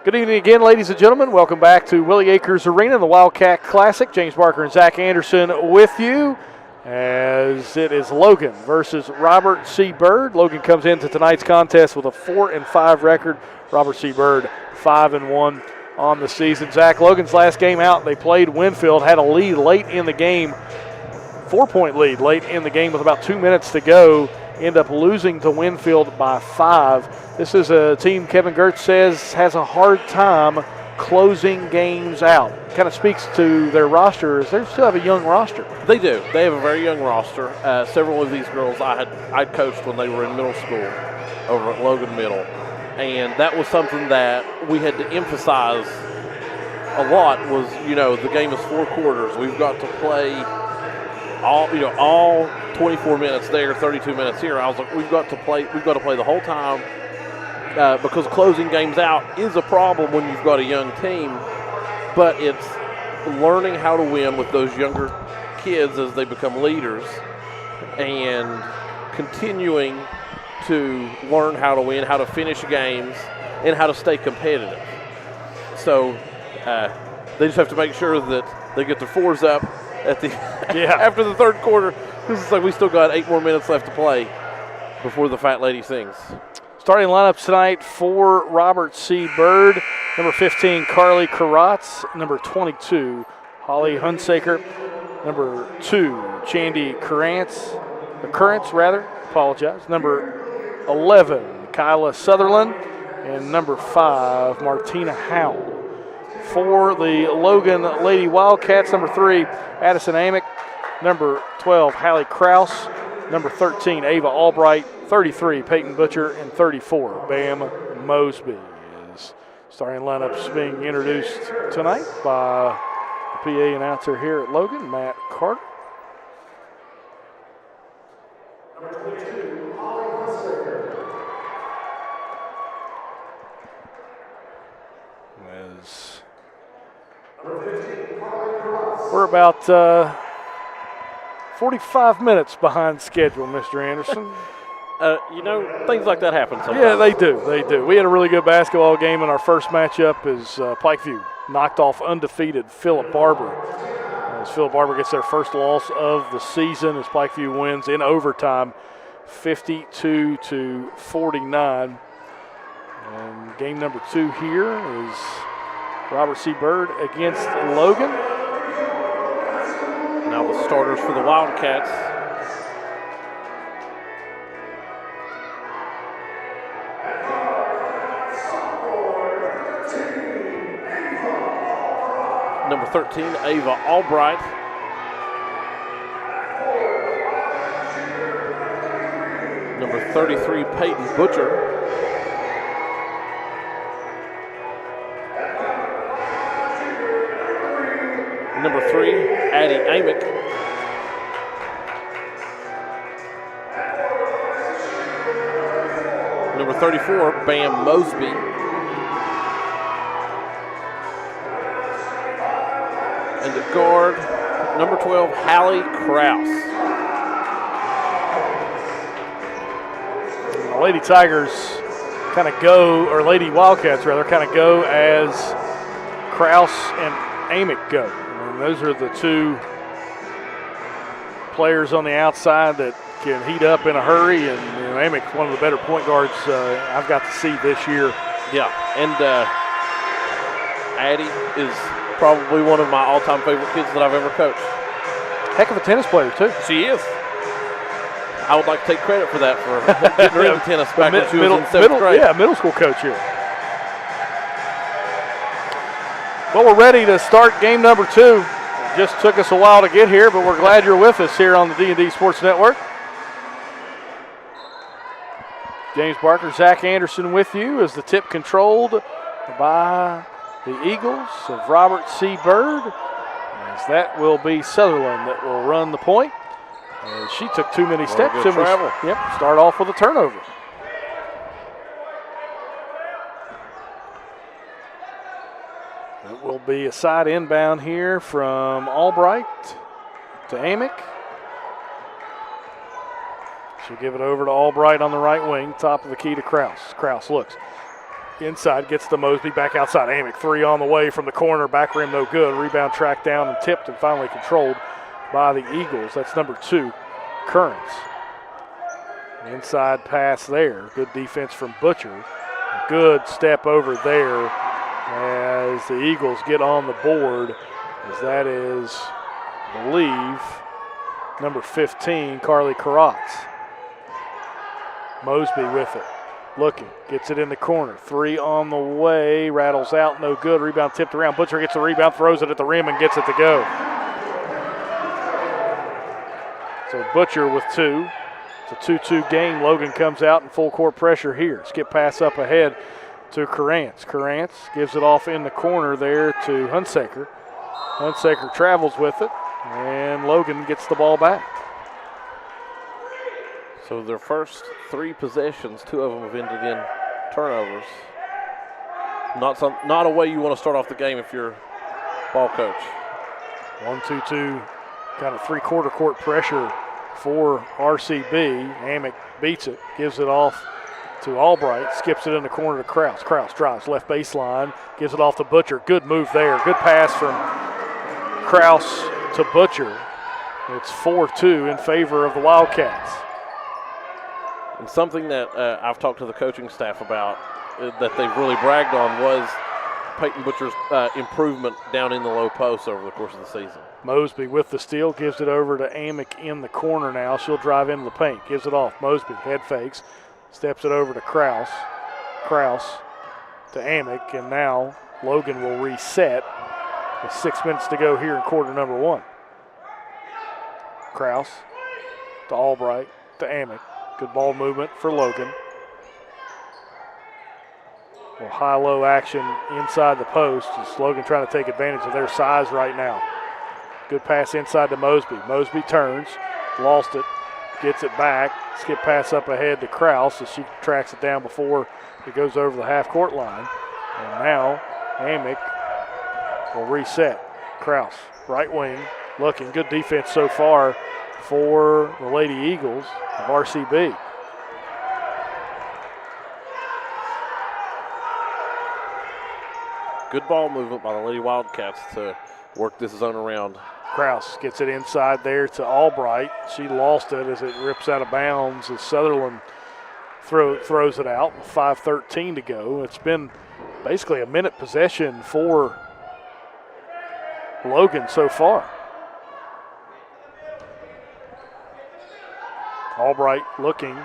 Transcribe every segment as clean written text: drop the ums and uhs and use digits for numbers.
Good evening again, ladies and gentlemen. Welcome back to Willie Acres Arena, the Wildcat Classic. James Barker and Zach Anderson with you as it is Logan versus Robert C. Byrd. Logan comes into tonight's contest with a 4-5 record. Robert C. Byrd 5-1 on the season. Zach, Logan's last game out, they played Winfield, had a lead late in the game, 4-point lead late in the game with about 2 minutes to go. End up losing to Winfield by 5. This is a team Kevin Gertz says has a hard time closing games out. Kind of speaks to their roster. They still have a young roster. They do. They have a very young roster. Several of these girls I'd coached when they were in middle school over at Logan Middle. And that was something that we had to emphasize a lot was, the game is 4 quarters. We've got to play all 24 minutes there, 32 minutes here. I was like, we've got to play the whole time because closing games out is a problem when you've got a young team, but it's learning how to win with those younger kids as they become leaders and continuing to learn how to win, how to finish games, and how to stay competitive. So they just have to make sure that they get their 4s up at the after the third quarter. This is like we still got 8 more minutes left to play before the fat lady sings. Starting lineups tonight for Robert C. Byrd. Number 15, Carly Karatz. Number 22, Holly Hunsaker. Number 2, Chandy Currants. Number 11, Kyla Sutherland. And number 5, Martina Howell. For the Logan Lady Wildcats, number 3, Addison Amick. Number 12, Hallie Kraus. Number 13, Ava Albright. 33, Peyton Butcher. And 34, Bam Mosby. Is starting lineups being introduced tonight by the PA announcer here at Logan, Matt Carter. We're about 45 minutes behind schedule, Mr. Anderson. Things like that happen sometimes. Yeah, they do. We had a really good basketball game in our first matchup as Pikeview knocked off undefeated Phillip Barber. As Phillip Barber gets their first loss of the season as Pikeview wins in overtime 52-49. And game number 2 here is Robert C. Byrd against Logan. Now the starters for the Wildcats. Number 13, Ava Albright. Number 33, Peyton Butcher. Number 3, Addie Amick. Number 34, Bam Mosby. And the guard, number 12, Hallie Kraus. The Lady Tigers kind of go, or Lady Wildcats rather, kind of go as Kraus and Amick go. And those are the 2 players on the outside that can heat up in a hurry. And Amick's one of the better point guards I've got to see this year. Yeah, and Addie is probably one of my all-time favorite kids that I've ever coached. Heck of a tennis player, too. She is. I would like to take credit for that, for getting her into tennis back when she was in 7th grade. Yeah, middle school coach here. Well, we're ready to start game number 2. It just took us a while to get here, but we're glad you're with us here on the D&D Sports Network. James Barker, Zach Anderson with you as the tip controlled by the Eagles of Robert C. Byrd. As that will be Sutherland that will run the point. And she took too many steps. Good travel. Start off with a turnover. It will be a side inbound here from Albright to Amick. She'll give it over to Albright on the right wing, top of the key to Kraus. Kraus looks. inside, gets to Mosby, back outside. Amick, three on the way from the corner, back rim no good. Rebound tracked down and tipped and finally controlled by the Eagles. That's number 2, Currents. Inside pass there. Good defense from Butcher. A good step over there as the Eagles get on the board, as that is, I believe, number 15, Carly Karatz. Mosby with it. Looking, gets it in the corner. 3 on the way, rattles out, no good. Rebound tipped around. Butcher gets the rebound, throws it at the rim, and gets it to go. So Butcher with 2. It's a 2-2 game. Logan comes out in full court pressure here. Skip pass up ahead to Karantz. Karantz gives it off in the corner there to Hunsaker. Hunsaker travels with it, and Logan gets the ball back. So their first 3 possessions, 2 of them have ended in turnovers. Not a way you want to start off the game if you're ball coach. 1-2-2, kind of three-quarter court pressure for RCB. Amick beats it, gives it off to Albright, skips it in the corner to Krause. Krause drives left baseline, gives it off to Butcher. Good move there. Good pass from Krause to Butcher. It's 4-2 in favor of the Wildcats. And something that I've talked to the coaching staff about that they've really bragged on was Peyton Butcher's improvement down in the low post over the course of the season. Mosby with the steal, gives it over to Amick in the corner now. She'll drive into the paint, gives it off. Mosby head fakes, steps it over to Krause. Krause to Amick, and now Logan will reset with 6 minutes to go here in quarter number 1. Krause to Albright to Amick. Good ball movement for Logan. Well, high-low action inside the post. Is Logan trying to take advantage of their size right now. Good pass inside to Mosby. Mosby turns, lost it, gets it back. Skip pass up ahead to Krause as she tracks it down before it goes over the half-court line. And now Amick will reset. Krause, right wing, looking. Good defense so far for the Lady Eagles of RCB. Good ball movement by the Lady Wildcats to work this zone around. Krause gets it inside there to Albright. She lost it as it rips out of bounds as Sutherland throws it out with 5:13 to go. It's been basically a minute possession for Logan so far. Albright looking,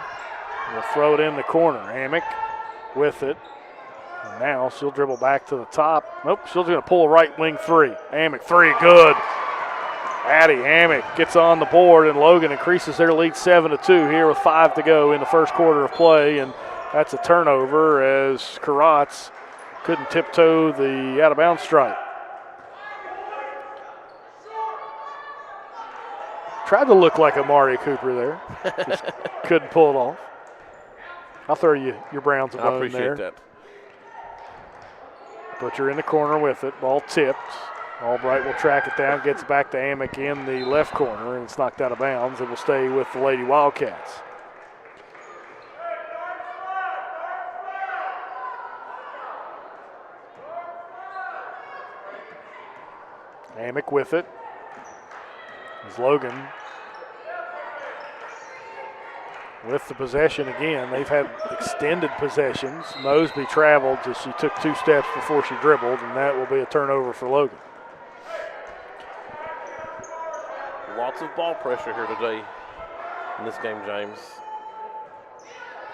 will throw it in the corner. Amick with it. And now she'll dribble back to the top. Nope, she's going to pull a right wing 3. Amick 3, good. Addie Amick gets on the board, and Logan increases their lead 7-2 here with 5 to go in the first quarter of play, and that's a turnover as Karatz couldn't tiptoe the out-of-bounds stripe. Tried to look like Amari Cooper there. Just couldn't pull it off. I'll throw you your Browns a bone there. I appreciate that. Butcher in the corner with it. Ball tipped. Albright will track it down, gets back to Amick in the left corner, and it's knocked out of bounds. It will stay with the Lady Wildcats. Amick with it. As Logan with the possession again. They've had extended possessions. Mosby traveled as she took 2 steps before she dribbled, and that will be a turnover for Logan. Lots of ball pressure here today in this game, James.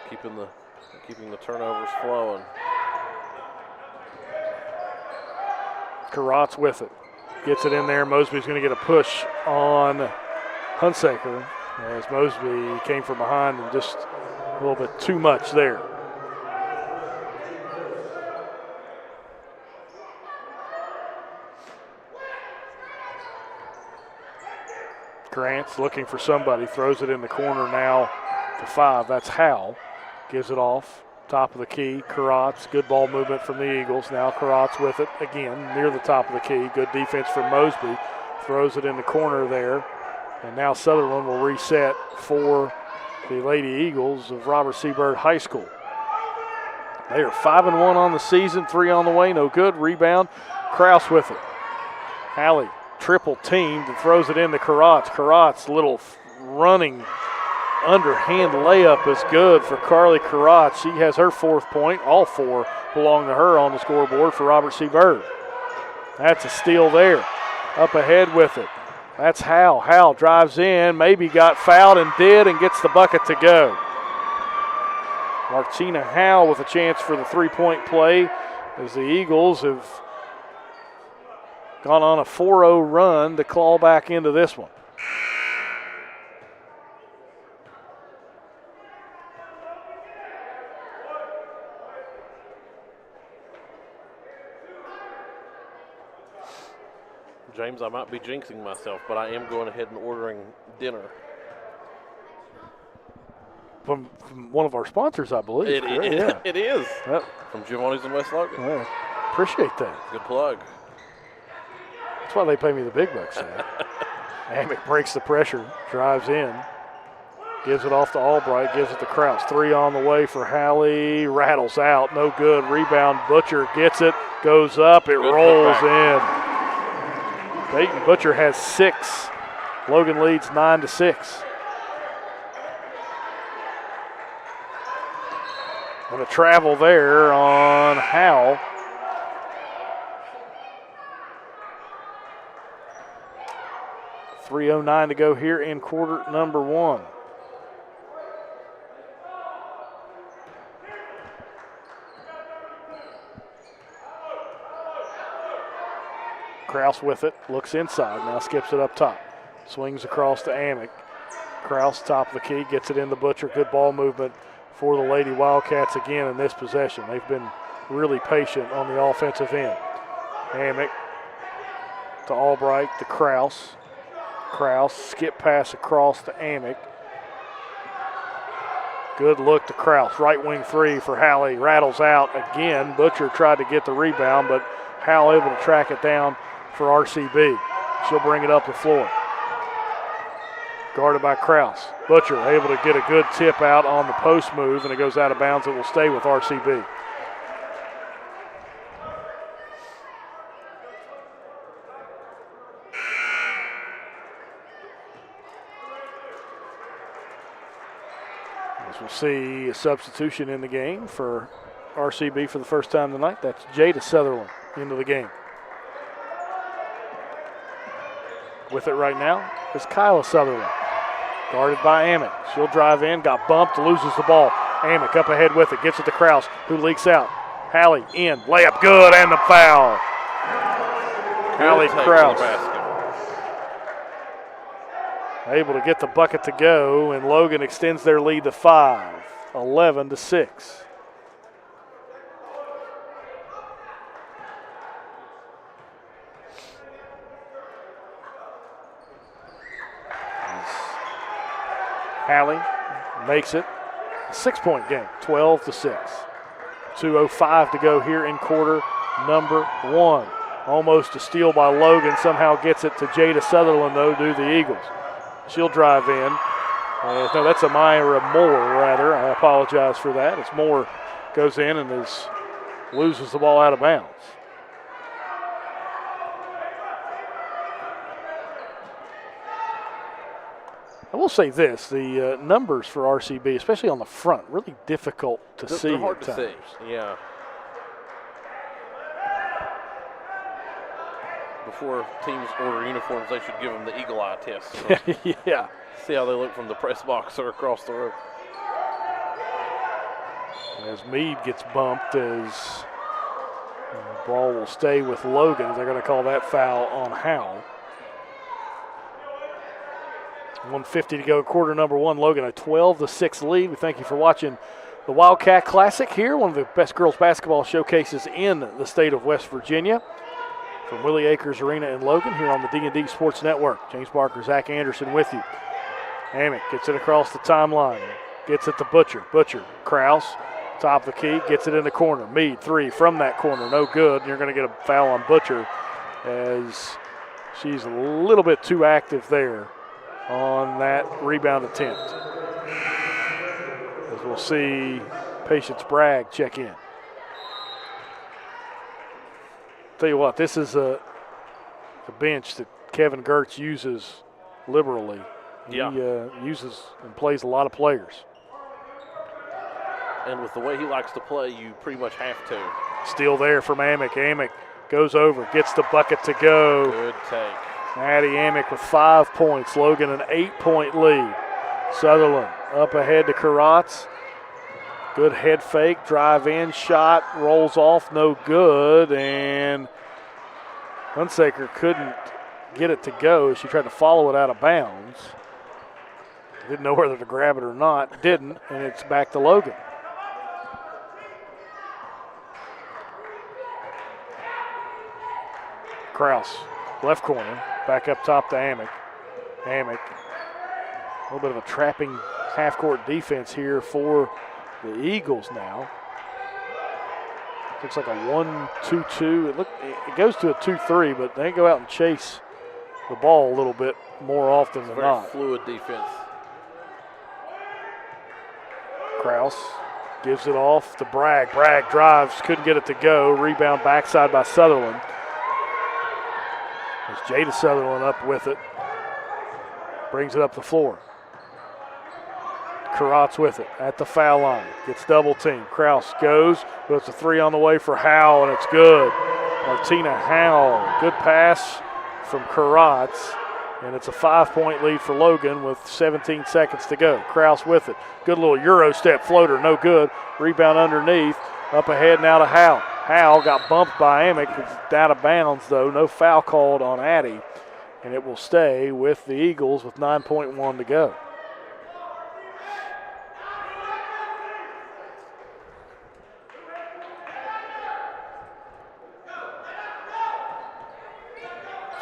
Keeping the turnovers flowing. Karatz with it. Gets it in there. Mosby's going to get a push on Hunsaker as Mosby came from behind and just a little bit too much there. Grant's looking for somebody, throws it in the corner now to 5. That's Howell. Gives it off. Top of the key, Karatz. Good ball movement from the Eagles. Now Karatz with it again near the top of the key. Good defense from Mosby. Throws it in the corner there. And now Sutherland will reset for the Lady Eagles of Robert C. Byrd High School. They are 5-1 on the season, 3 on the way, no good. Rebound, Kraus with it. Hallie triple teamed and throws it into Karatz. Karatz, little running underhand layup is good for Carly Karatz. She has her 4th point. All 4 belong to her on the scoreboard for Robert C. Byrd. That's a steal there. Up ahead with it. That's Hal. Hal drives in, maybe got fouled and did, and gets the bucket to go. Martina Hal with a chance for the 3-point play as the Eagles have gone on a 4-0 run to claw back into this one. James, I might be jinxing myself, but I am going ahead and ordering dinner. From one of our sponsors, I believe. It is. Yep. From Giovanni's in West Logan. Yeah. Appreciate that. Good plug. That's why they pay me the big bucks. Amick breaks the pressure, drives in, gives it off to Albright, gives it to Kraus. 3 on the way for Hallie, rattles out, no good. Rebound, Butcher gets it, goes up, it rolls in. Peyton Butcher has 6. Logan leads 9-6. And a travel there on Howell. .309 to go here in quarter number 1. Kraus with it, looks inside, now skips it up top. Swings across to Amick. Kraus, top of the key, gets it in the Butcher. Good ball movement for the Lady Wildcats again in this possession. They've been really patient on the offensive end. Amick to Albright to Kraus. Kraus, skip pass across to Amick. Good look to Kraus. Right wing 3 for Hallie. Rattles out again. Butcher tried to get the rebound, but Howell able to track it down for RCB. She'll bring it up the floor. Guarded by Kraus. Butcher able to get a good tip out on the post move, and it goes out of bounds. It will stay with RCB. As we'll see a substitution in the game for RCB for the first time tonight. That's Jada Sutherland into the game. With it right now is Kyla Sutherland. Guarded by Amick. She'll drive in, got bumped, loses the ball. Amick up ahead with it, gets it to Kraus, who leaks out. Hallie in, layup good, and the foul. Hallie Kraus able to get the bucket to go, and Logan extends their lead to 5, 11-6. Hallie makes it a 6-point game, 12-6. 2:05 to go here in quarter number 1. Almost a steal by Logan. Somehow gets it to Jada Sutherland, though, do the Eagles. She'll drive in. No, that's a Myra Moore, rather. I apologize for that. It's Moore goes in and loses the ball out of bounds. I will say this, the numbers for RCB, especially on the front, really difficult to see. They're hard to see, yeah. Before teams order uniforms, they should give them the eagle eye test. So yeah. See how they look from the press box or across the room. As Meade gets bumped, as the ball will stay with Logan. They're going to call that foul on Howell. 1:50 to go, quarter number 1. Logan, a 12-6 lead. We thank you for watching the Wildcat Classic here, one of the best girls basketball showcases in the state of West Virginia. From Willie Akers Arena in Logan here on the D&D Sports Network. James Barker, Zach Anderson with you. Amick gets it across the timeline. Gets it to Butcher. Butcher, Kraus, top of the key, gets it in the corner. Meade, 3 from that corner, no good. And you're going to get a foul on Butcher as she's a little bit too active there on that rebound attempt. As we'll see Patience Bragg check in. Tell you what, this is a bench that Kevin Gertz uses liberally. Yeah. He uses and plays a lot of players. And with the way he likes to play, you pretty much have to. Still there from Amick. Amick goes over, gets the bucket to go. Good take. Maddie Amick with 5 points. Logan an 8-point lead. Sutherland up ahead to Karatz. Good head fake, drive in, shot, rolls off, no good, and Hunsaker couldn't get it to go. She tried to follow it out of bounds. Didn't know whether to grab it or not. Didn't, and it's back to Logan. Kraus, left corner, back up top to Amick. Amick, a little bit of a trapping half-court defense here for the Eagles now. Looks like a 1-2-2. It goes to a 2-3, but they go out and chase the ball a little bit more often than not. Fluid defense. Kraus gives it off to Bragg. Bragg drives, couldn't get it to go. Rebound backside by Sutherland. There's Jada Sutherland up with it. Brings it up the floor. Karatz with it at the foul line. Gets double teamed. Kraus goes, puts a 3 on the way for Howell, and it's good. Martina Howell, good pass from Karatz, and it's a 5-point lead for Logan with 17 seconds to go. Kraus with it. Good little Euro step floater, no good. Rebound underneath. Up ahead now to Howell. Howell got bumped by Amick. It's out of bounds, though. No foul called on Addy, and it will stay with the Eagles with 9.1 to go.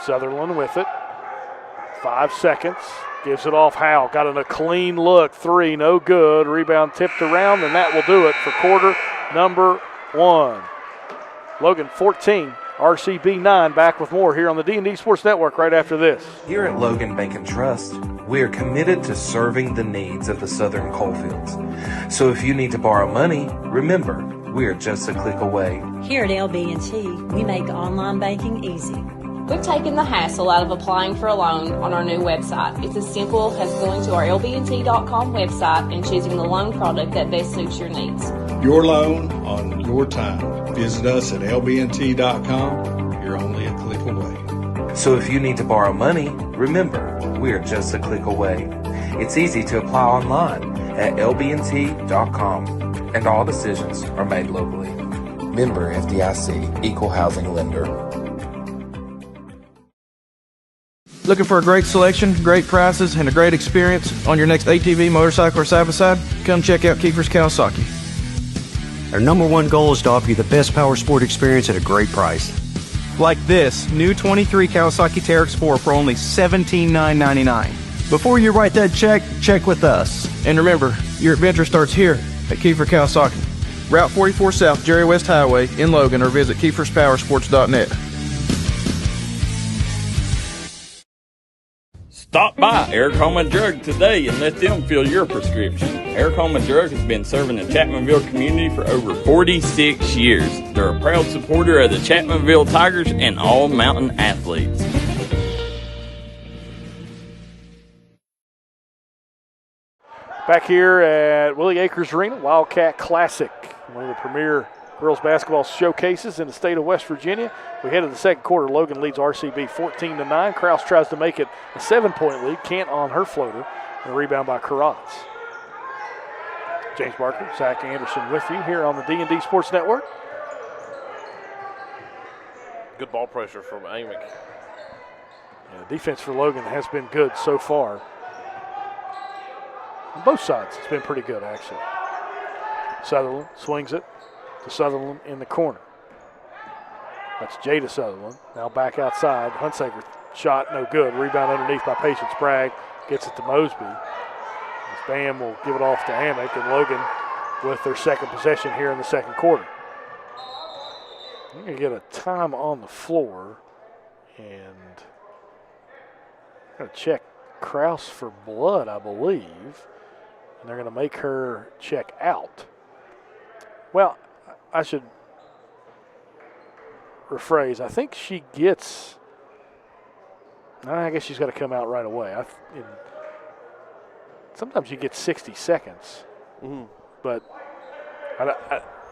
Sutherland with it. 5 seconds. Gives it off Howell. Got a clean look. 3, no good. Rebound tipped around, and that will do it for quarter number 1. Logan 14, RCB 9. Back with more here on the D&D Sports Network right after this. Here at Logan Bank and Trust, we are committed to serving the needs of the Southern coalfields. So if you need to borrow money, remember, we are just a click away. Here at LB&T, we make online banking easy. We've taken the hassle out of applying for a loan on our new website. It's as simple as going to our lbnt.com website and choosing the loan product that best suits your needs. Your loan on your time. Visit us at lbnt.com. You're only a click away. So if you need to borrow money, remember, we are just a click away. It's easy to apply online at lbnt.com, and all decisions are made locally. Member FDIC, Equal Housing Lender. Looking for a great selection, great prices, and a great experience on your next ATV, motorcycle, or side-by-side? Come check out Kiefer's Kawasaki. Our number one goal is to offer you the best power sport experience at a great price. Like this new 23 Kawasaki Teryx 4 for only $17,999. Before you write that check, check with us. And remember, your adventure starts here at Kiefer Kawasaki. Route 44 South, Jerry West Highway in Logan, or visit KiefersPowersports.net. Stop by Eric Holman Drug today and let them fill your prescription. Eric Holman Drug has been serving the Chapmanville community for over 46 years. They're a proud supporter of the Chapmanville Tigers and all mountain athletes. Back here at Willie Acres Arena, Wildcat Classic, one of the premier girls basketball showcases in the state of West Virginia. We head to the second quarter. Logan leads RCB 14-9. Kraus tries to make it a 7-point lead. Can't on her floater. And a rebound by Karatz. James Barker, Zach Anderson with you here on the D&D Sports Network. Good ball pressure from Amick. Yeah, defense for Logan has been good so far. On both sides, it's been pretty good, actually. Sutherland swings it to Sutherland in the corner. That's Jada Sutherland. Now back outside. Hunsaker shot no good. Rebound underneath by Patience Bragg. Gets it to Mosby. Bam will give it off to Amick, and Logan with their second possession here in the second quarter. You're going to get a time on the floor, and going to check Kraus for blood, I believe, and they're going to make her check out. Well, I should rephrase. I think she gets – I guess she's got to come out right away. Sometimes you get 60 seconds. Mm-hmm. But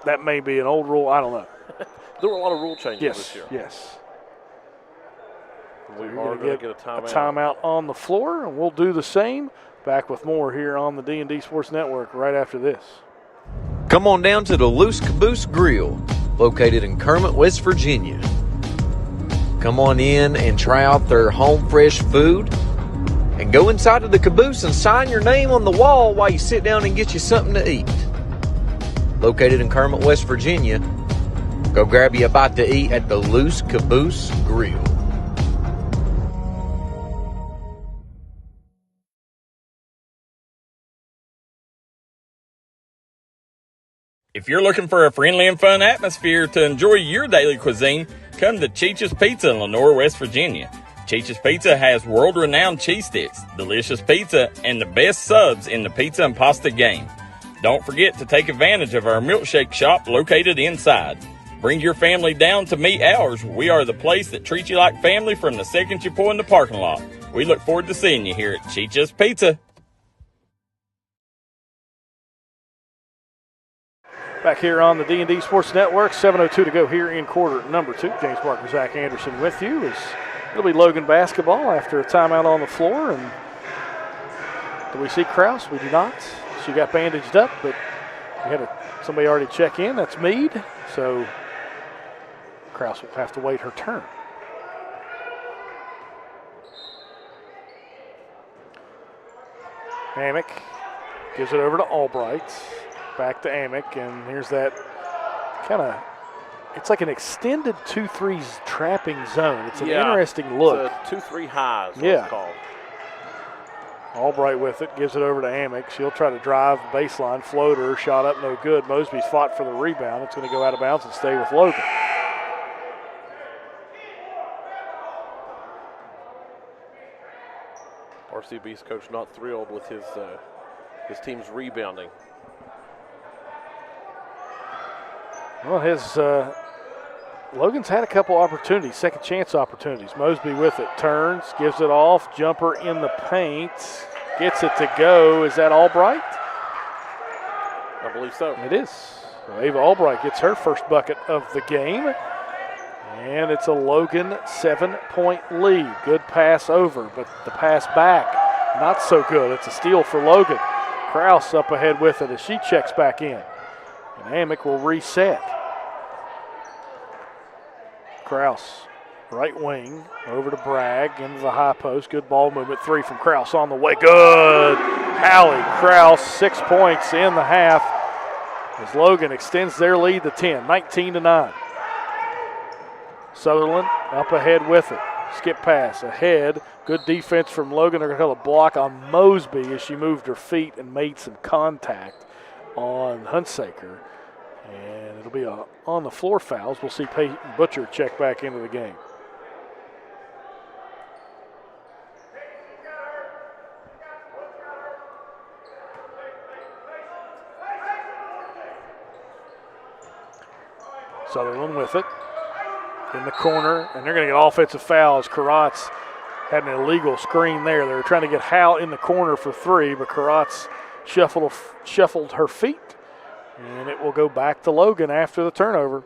that may be an old rule. I don't know. There were a lot of rule changes this year. Yes. We are going to get a timeout. A timeout on the floor, and we'll do the same. Back with more here on the D&D Sports Network right after this. Come on down to the Loose Caboose Grill, located in Kermit, West Virginia. Come on in and try out their home fresh food, and go inside of the caboose and sign your name on the wall while you sit down and get you something to eat. Located in Kermit, West Virginia, go grab you a bite to eat at the Loose Caboose Grill. If you're looking for a friendly and fun atmosphere to enjoy your daily cuisine, come to Cheech's Pizza in Lenore, West Virginia. Cheech's Pizza has world-renowned cheese sticks, delicious pizza, and the best subs in the pizza and pasta game. Don't forget to take advantage of our milkshake shop located inside. Bring your family down to meet ours. We are the place that treats you like family from the second you pull in the parking lot. We look forward to seeing you here at Cheech's Pizza. Back here on the D&D Sports Network, 7:02 to go here in quarter number 2. James Barker, Zach Anderson with you. It'll be Logan basketball after a timeout on the floor. And do we see Kraus? We do not. She got bandaged up, but we had somebody already check in. That's Meade. So Kraus will have to wait her turn. Amick gives it over to Albright. Back to Amick, and here's that kind of, it's like an extended 2-3 trapping zone. It's an interesting look. It's a 2-3 high is what it's called. Albright with it, gives it over to Amick. She'll try to drive the baseline, floater, shot up, no good. Mosby's fought for the rebound. It's going to go out of bounds and stay with Logan. RCB's coach not thrilled with his team's rebounding. Well, Logan's had a couple opportunities, second chance opportunities. Mosby with it, turns, gives it off, jumper in the paint, gets it to go. Is that Albright? I believe so. It is. So Ava Albright gets her first bucket of the game, and it's a Logan 7-point lead. Good pass over, but the pass back, not so good. It's a steal for Logan. Kraus up ahead with it as she checks back in. And Amick will reset. Kraus, right wing, over to Bragg, into the high post. Good ball movement. 3 from Kraus on the way. Good. Hallie Kraus, 6 points in the half as Logan extends their lead to 10, 19-9. Sutherland up ahead with it. Skip pass ahead. Good defense from Logan. They're going to call a block on Mosby as she moved her feet and made some contact on Hunsaker. And it'll be on the floor fouls. We'll see Peyton Butcher check back into the game. Sutherland with it in the corner, and they're going to get offensive fouls. Karatz had an illegal screen there. They were trying to get Hal in the corner for 3, but Karatz shuffled her feet. And it will go back to Logan after the turnover.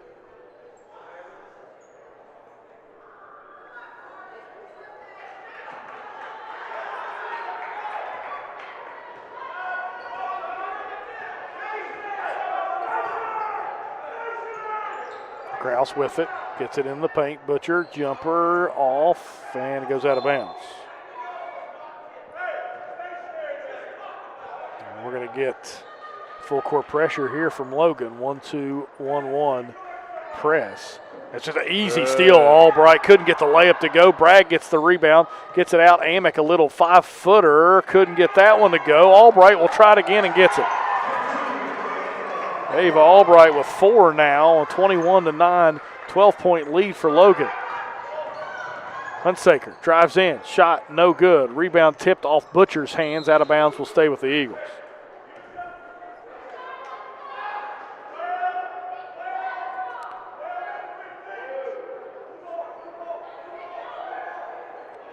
Kraus with it, gets it in the paint. Butcher, jumper off, and it goes out of bounds. And we're going to get full court pressure here from Logan. 1-2-1-1 press. It's just an easy steal. Albright couldn't get the layup to go. Bragg gets the rebound, gets it out. Amick, a little 5-footer, couldn't get that one to go. Albright will try it again and gets it. Ava Albright with 4 now, 21-9, 12-point lead for Logan. Hunsaker drives in, shot no good. Rebound tipped off Butcher's hands, out of bounds, will stay with the Eagles.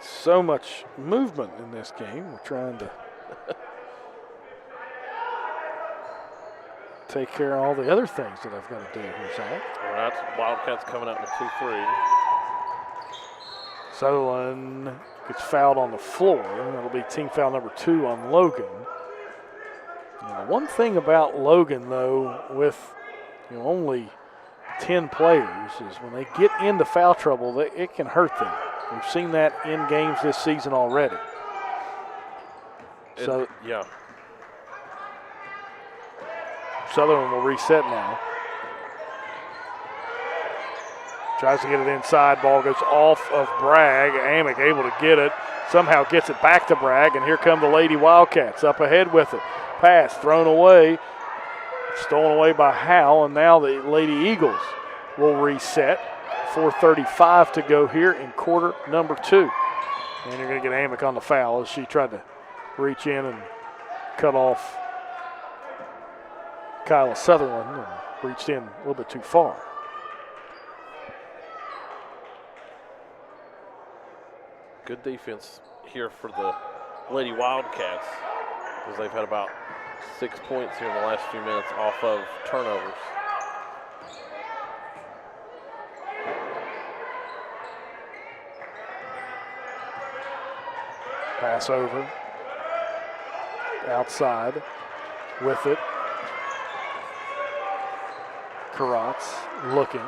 So much movement in this game. We're trying to take care of all the other things that I've got to do here, Zach. All right, Wildcats coming out in a 2-3. Sutherland gets fouled on the floor. That'll be team foul number 2 on Logan. And the one thing about Logan, though, with only 10 players, is when they get into foul trouble, it can hurt them. We've seen that in games this season already. Yeah. Sutherland will reset now. Tries to get it inside. Ball goes off of Bragg. Amick able to get it. Somehow gets it back to Bragg, and here come the Lady Wildcats up ahead with it. Pass thrown away. Stolen away by Howell, and now the Lady Eagles will reset. 4:35 to go here in quarter number 2. And you're going to get Amick on the foul as she tried to reach in and cut off Kyla Sutherland and reached in a little bit too far. Good defense here for the Lady Wildcats, because they've had about 6 points here in the last few minutes off of turnovers. Pass over. Outside with it. Karatz looking.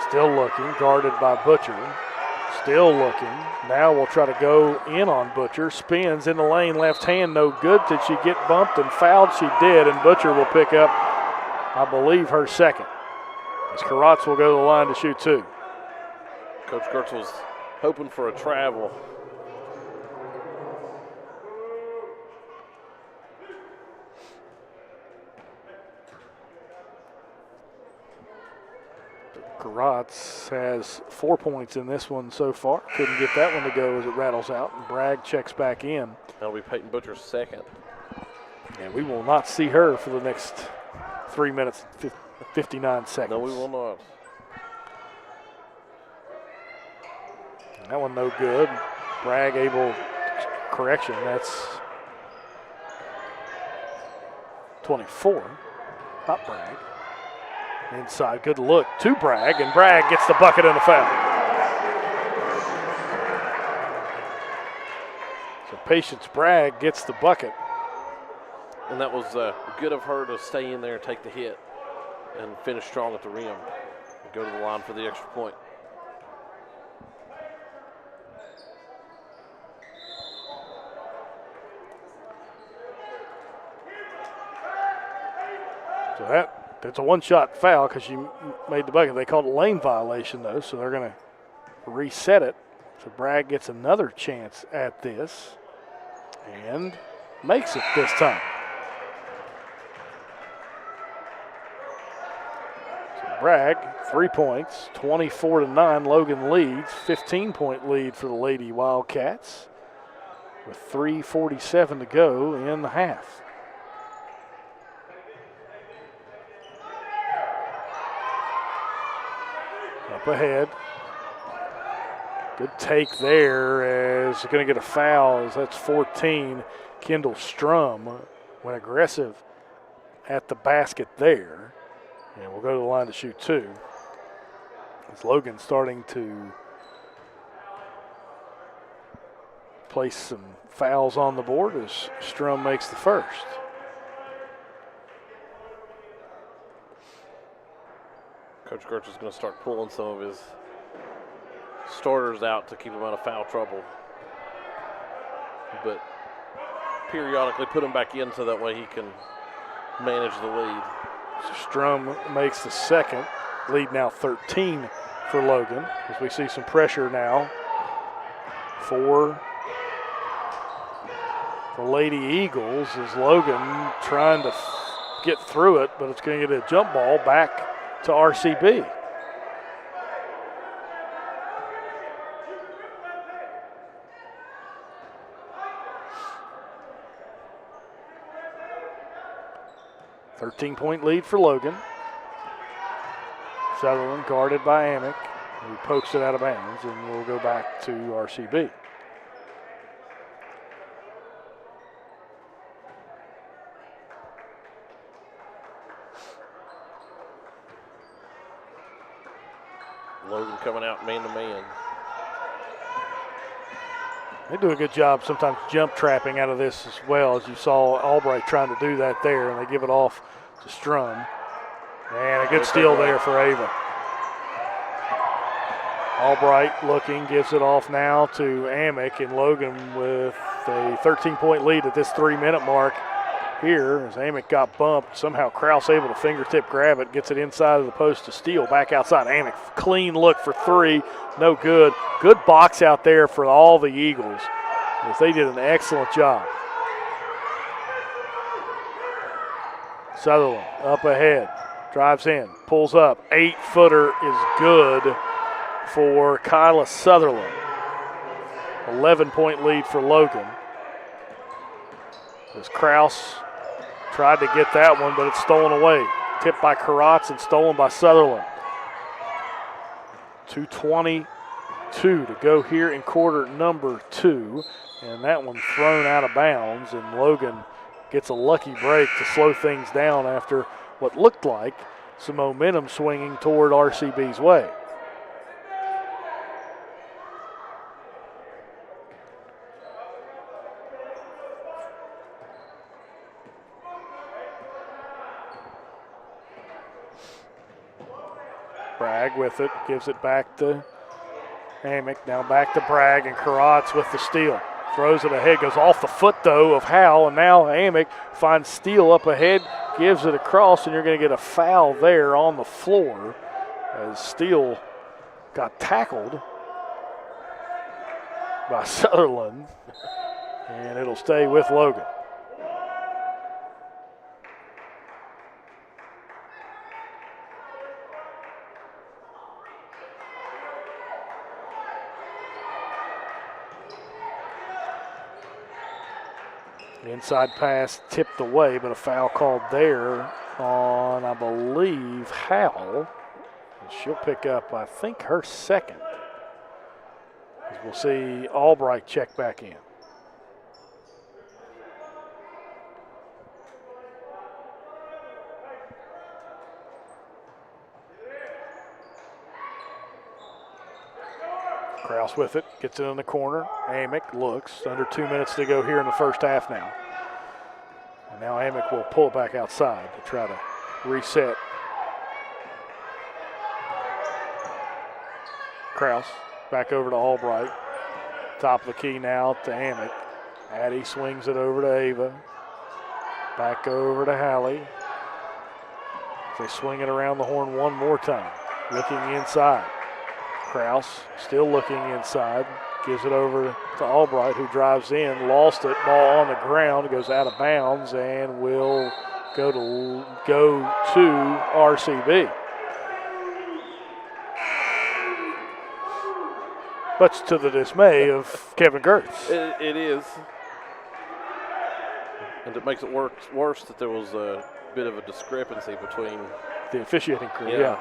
Still looking. Guarded by Butcher. Still looking. Now we'll try to go in on Butcher. Spins in the lane. Left hand no good. Did she get bumped and fouled? She did. And Butcher will pick up, I believe, her second. As Karatz will go to the line to shoot 2. Coach Gertz was hoping for a travel. Karatz has 4 points in this one so far. Couldn't get that one to go as it rattles out. And Bragg checks back in. That'll be Peyton Butcher's second. And we will not see her for the next 3 minutes and 59 seconds. No, we will not. That one no good. Bragg able, correction, that's 24. Not Bragg. Inside, good look to Bragg, and Bragg gets the bucket and the foul. So Patience Bragg gets the bucket. And that was good of her to stay in there and take the hit and finish strong at the rim and go to the line for the extra point. So that's a one-shot foul because she made the bucket. They called it a lane violation, though, so they're going to reset it. So Bragg gets another chance at this and makes it this time. So Bragg, 3 points, 24-9. Logan leads, 15-point lead for the Lady Wildcats with 3:47 to go in the half. Up ahead. Good take there as going to get a foul as that's 14. Kendall Strum went aggressive at the basket there. And we'll go to the line to shoot 2. As Logan starting to place some fouls on the board as Strum makes the first. Coach Gertz is going to start pulling some of his starters out to keep them out of foul trouble. But periodically put them back in so that way he can manage the lead. Strum makes the second. Lead now 13 for Logan as we see some pressure now for the Lady Eagles as Logan trying to get through it, but it's going to get a jump ball back to RCB. .13-point lead for Logan. Sutherland guarded by Amick. He pokes it out of bounds, and we'll go back to RCB. Logan coming out man-to-man. They do a good job sometimes jump trapping out of this as well, as you saw Albright trying to do that there, and they give it off to Strum. And a good steal there for Ava. Albright looking, gives it off now to Amick, and Logan with a 13-point lead at this 3-minute mark here as Amick got bumped. Somehow Kraus able to fingertip grab it, gets it inside of the post to steal. Back outside, Amick, clean look for 3, no good. Good box out there for all the Eagles as they did an excellent job. Sutherland up ahead, drives in, pulls up. 8-footer is good for Kyla Sutherland. 11-point lead for Logan. As Kraus tried to get that one, but it's stolen away. Tipped by Karatz and stolen by Sutherland. 2:22 to go here in quarter number 2. And that one thrown out of bounds, and Logan gets a lucky break to slow things down after what looked like some momentum swinging toward RCB's way. Bragg with it, gives it back to Amick, now back to Bragg, and Karatz with the steal. Throws it ahead, goes off the foot, though, of Howell, and now Amick finds Steele up ahead, gives it across, and you're going to get a foul there on the floor as Steele got tackled by Sutherland, and it'll stay with Logan. Inside pass tipped away, but a foul called there on, I believe, Howell. She'll pick up, I think, her second. As we'll see Albright check back in. Kraus with it, gets it in the corner. Amick looks, under 2 minutes to go here in the first half now. And now Amick will pull it back outside to try to reset. Kraus back over to Albright. Top of the key now to Amick. Addie swings it over to Ava. Back over to Hallie. They swing it around the horn one more time. Looking inside. Kraus still looking inside. Gives it over to Albright, who drives in. Lost it. Ball on the ground. Goes out of bounds and will go to RCB. Much to the dismay of Kevin Gertz. It is. And it makes it worse that there was a bit of a discrepancy between the officiating crew. Yeah.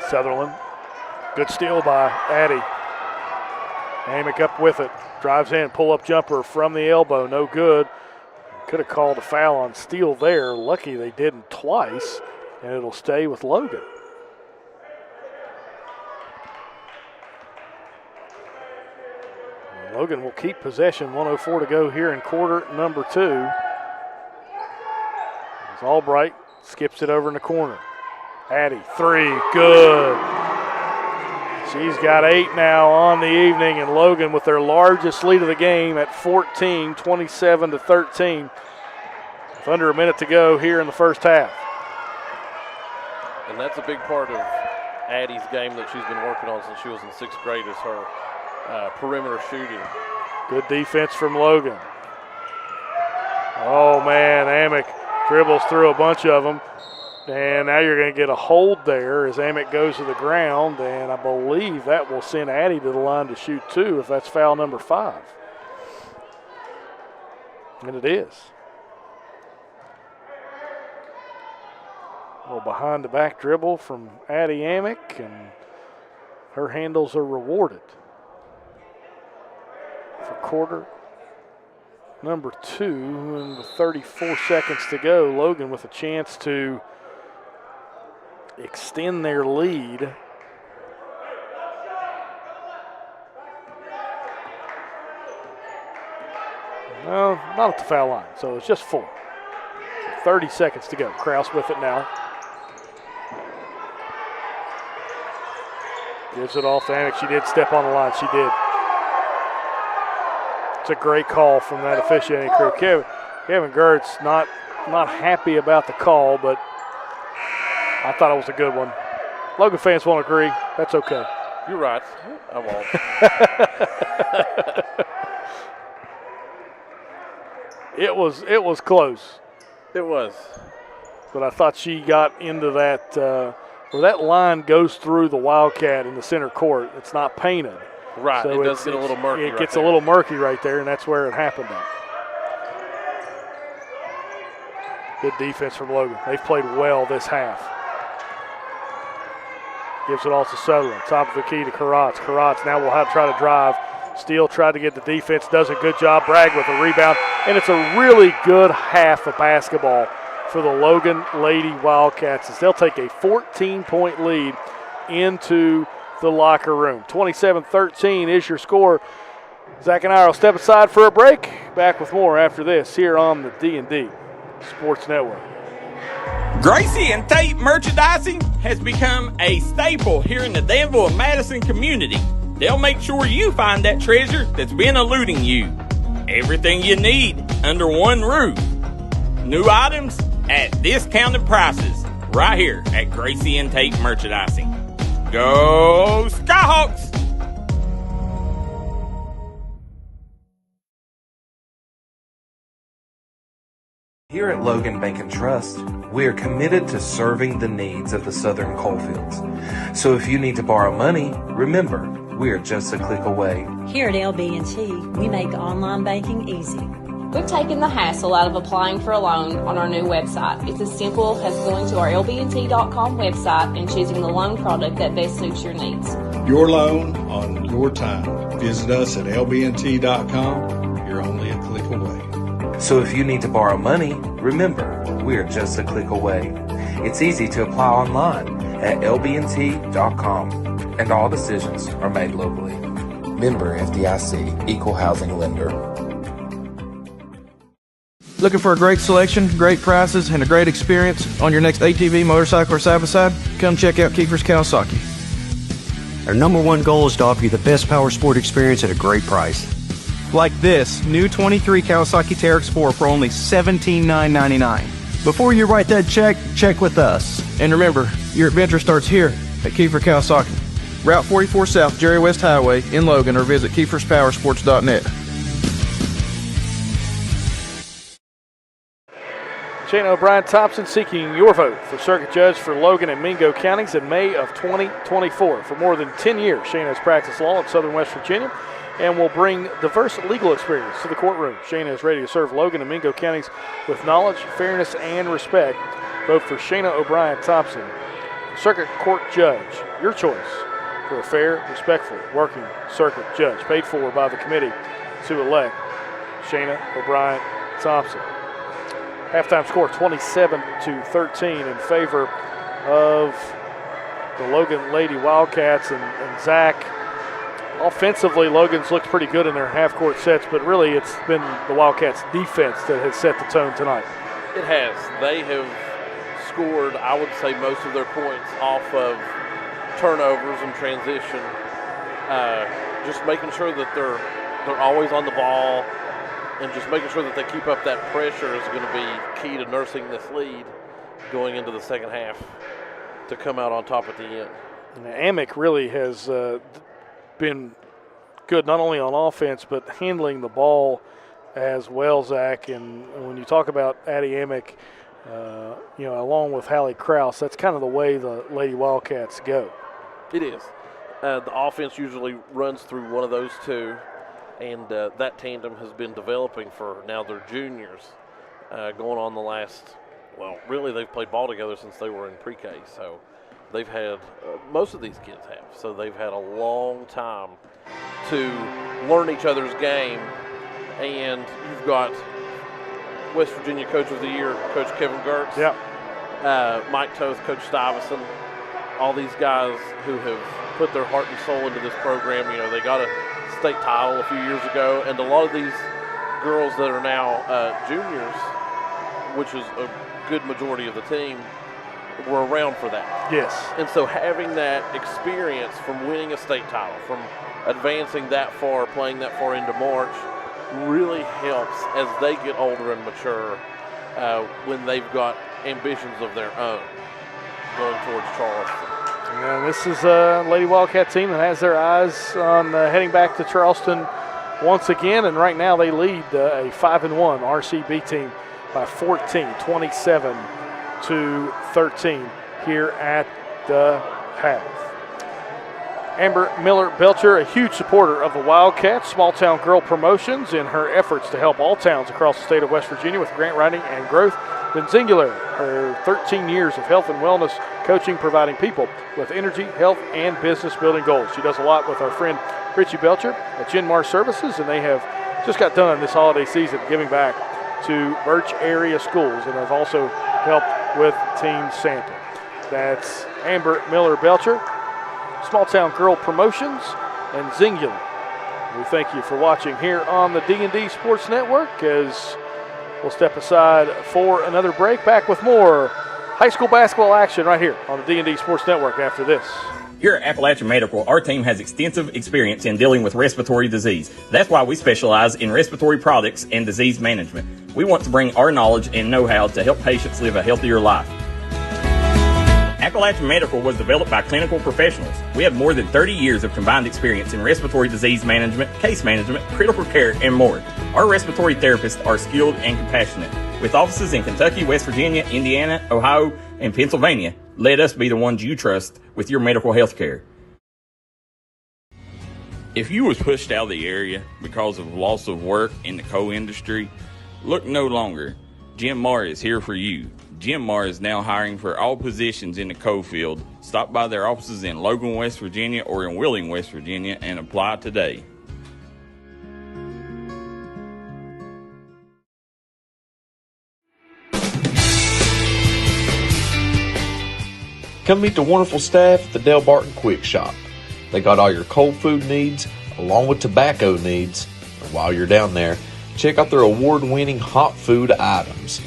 Sutherland, good steal by Addie. Amick up with it, drives in, pull-up jumper from the elbow, no good. Could have called a foul on Steele there. Lucky they didn't twice, and it'll stay with Logan. And Logan will keep possession, 1:04 to go here in quarter number 2. As Albright skips it over in the corner. Addie, 3, good. She's got 8 now on the evening, and Logan with their largest lead of the game at 14, 27-13. With under a minute to go here in the first half. And that's a big part of Addie's game that she's been working on since she was in 6th grade is her perimeter shooting. Good defense from Logan. Oh, man, Amick dribbles through a bunch of them. And now you're going to get a hold there as Amick goes to the ground, and I believe that will send Addie to the line to shoot 2 if that's foul number 5. And it is. little behind the back dribble from Addie Amick, and her handles are rewarded. For quarter number 2 and with 34 seconds to go, Logan with a chance to extend their lead. No, not at the foul line, so it's just 4. So 30 seconds to go. Kraus with it now. Gives it off to Amick. She did step on the line. She did. It's a great call from that officiating crew. Kevin Gertz not happy about the call, but I thought it was a good one. Logan fans won't agree. That's okay. You're right. I won't. It was close. It was. But I thought she got into that where that line goes through the Wildcat in the center court. It's not painted. Right. So it does get a little murky. It gets a little murky right there, and that's where it happened at. Good defense from Logan. They've played well this half. Gives it off to Sutherland. Top of the key to Karatz. Karatz now will have to try to drive. Steele tried to get the defense, does a good job. Bragg with a rebound, and it's a really good half of basketball for the Logan Lady Wildcats as they'll take a 14-point lead into the locker room. 27-13 is your score. Zach and I will step aside for a break. Back with more after this here on the D&D Sports Network. Gracie and Tate merchandising has become a staple here in the Danville and Madison community. They'll make sure you find that treasure that's been eluding you. Everything you need under one roof. New items at discounted prices right here at Gracie and Tate Merchandising. Go Skyhawks! Here at Logan Bank and Trust, we are committed to serving the needs of the Southern coalfields. So if you need to borrow money, remember, we are just a click away. Here at LB&T, we make online banking easy. We've taken the hassle out of applying for a loan on our new website. It's as simple as going to our lbnt.com website and choosing the loan product that best suits your needs. Your loan on your time. Visit us at lbnt.com. You're only a click away. So if you need to borrow money, remember, we are just a click away. It's easy to apply online at lbnt.com, and all decisions are made locally. Member FDIC, Equal Housing Lender. Looking for a great selection, great prices, and a great experience on your next ATV, motorcycle, or side-by-side? Come check out Kiefer's Kawasaki. Our number one goal is to offer you the best power sport experience at a great price. Like this new 23 Kawasaki Teryx 4 for only $17,999. Before you write that check, check with us. And remember, your adventure starts here at Kiefer Kawasaki. Route 44 South, Jerry West Highway in Logan, or visit KiefersPowersports.net. Shayna O'Brien Thompson seeking your vote for circuit judge for Logan and Mingo counties in May of 2024. For more than 10 years, Shayna has practiced law in Southern West Virginia and will bring diverse legal experience to the courtroom. Shayna is ready to serve Logan and Mingo counties with knowledge, fairness, and respect. Vote for Shayna O'Brien Thompson, circuit court judge. Your choice for a fair, respectful, working circuit judge. Paid for by the committee to elect Shayna O'Brien Thompson. Halftime score 27-13 in favor of the Logan Lady Wildcats, and Zach. Offensively, Logan's looked pretty good in their half-court sets, but really it's been the Wildcats' defense that has set the tone tonight. It has. They have scored, I would say, most of their points off of turnovers and transition. Just making sure that they're always on the ball, and just making sure that they keep up that pressure is going to be key to nursing this lead going into the second half to come out on top at the end. And Amick really has been good not only on offense but handling the ball as well, Zach. And when you talk about Addie Amick, along with Hallie Krause, that's kind of the way the Lady Wildcats go. It is. The offense usually runs through one of those two, and that tandem has been developing for now their juniors, going on the last well, really they've played ball together since they were in pre-K. So they've had, most of these kids have, so they've had a long time to learn each other's game. And you've got West Virginia Coach of the Year, Coach Kevin Gertz. Yep. Mike Toth, Coach Stuyvesant, all these guys who have put their heart and soul into this program. You know, they got a state title a few years ago, and a lot of these girls that are now juniors, which is a good majority of the team, were around for that. Yes. And so having that experience from winning a state title, from advancing that far, playing that far into March, really helps as they get older and mature when they've got ambitions of their own going towards Charleston. And this is a Lady Wildcat team that has their eyes on heading back to Charleston once again, and right now they lead a 5-1 RCB team by 14, 27-13 here at the half. Amber Miller Belcher, a huge supporter of the Wildcats, small town girl promotions in her efforts to help all towns across the state of West Virginia with grant writing and growth. Then Singular, her 13 years of health and wellness coaching, providing people with energy, health, and business building goals. She does a lot with our friend Richie Belcher at Genmar Services, and they have just got done this holiday season giving back to Birch area schools, and have also helped with Team Santa. That's Amber Miller Belcher, Small Town Girl Promotions, and Singular. We thank you for watching here on the D&D Sports Network as we'll step aside for another break. Back with more high school basketball action right here on the D&D Sports Network after this. Here at Appalachian Medical, our team has extensive experience in dealing with respiratory disease. That's why we specialize in respiratory products and disease management. We want to bring our knowledge and know-how to help patients live a healthier life. Appalachian Medical was developed by clinical professionals. We have more than 30 years of combined experience in respiratory disease management, case management, critical care, and more. Our respiratory therapists are skilled and compassionate. With offices in Kentucky, West Virginia, Indiana, Ohio, and Pennsylvania, let us be the ones you trust with your medical health care. If you was pushed out of the area because of loss of work in the coal industry, look no longer. Genmar is here for you. Genmar is now hiring for all positions in the coal field. Stop by their offices in Logan, West Virginia or in Wheeling, West Virginia and apply today. Come meet the wonderful staff at the Dale Barton Quick Shop. They got all your cold food needs along with tobacco needs. And while you're down there, check out their award-winning hot food items.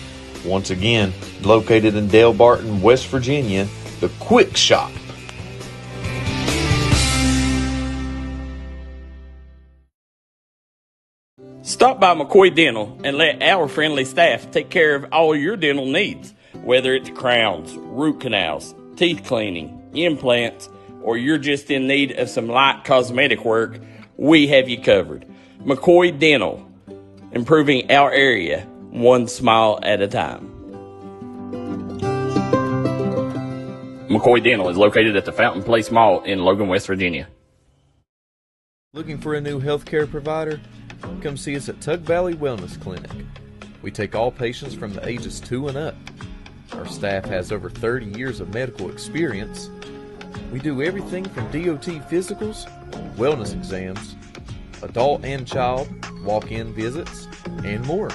Once again, located in Dale Barton, West Virginia, the Quick Shop. Stop by McCoy Dental and let our friendly staff take care of all your dental needs. Whether it's crowns, root canals, teeth cleaning, implants, or you're just in need of some light cosmetic work, we have you covered. McCoy Dental, improving our area one smile at a time. McCoy Dental is located at the Fountain Place Mall in Logan, West Virginia. Looking for a new healthcare provider? Come see us at Tug Valley Wellness Clinic. We take all patients from the ages 2 and up. Our staff has over 30 years of medical experience. We do everything from DOT physicals, wellness exams, adult and child, walk-in visits, and more.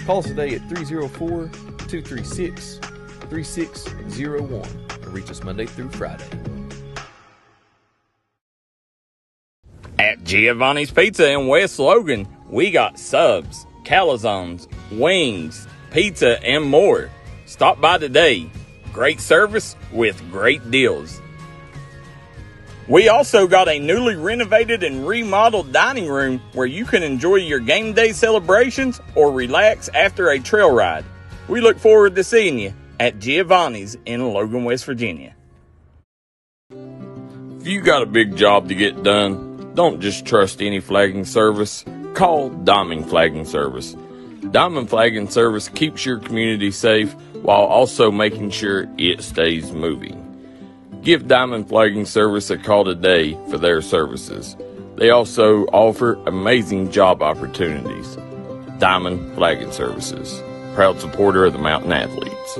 Call us today at 304-236-3601 and reach us Monday through Friday. At Giovanni's Pizza in West Logan, we got subs, calzones, wings, pizza, and more. Stop by today. Great service with great deals. We also got a newly renovated and remodeled dining room where you can enjoy your game day celebrations or relax after a trail ride. We look forward to seeing you at Giovanni's in Logan, West Virginia. If you got a big job to get done, don't just trust any flagging service. Call Diamond Flagging Service. Diamond Flagging Service keeps your community safe while also making sure it stays moving. Give Diamond Flagging Service a call today for their services. They also offer amazing job opportunities. Diamond Flagging Services. proud supporter of the Mountain Athletes.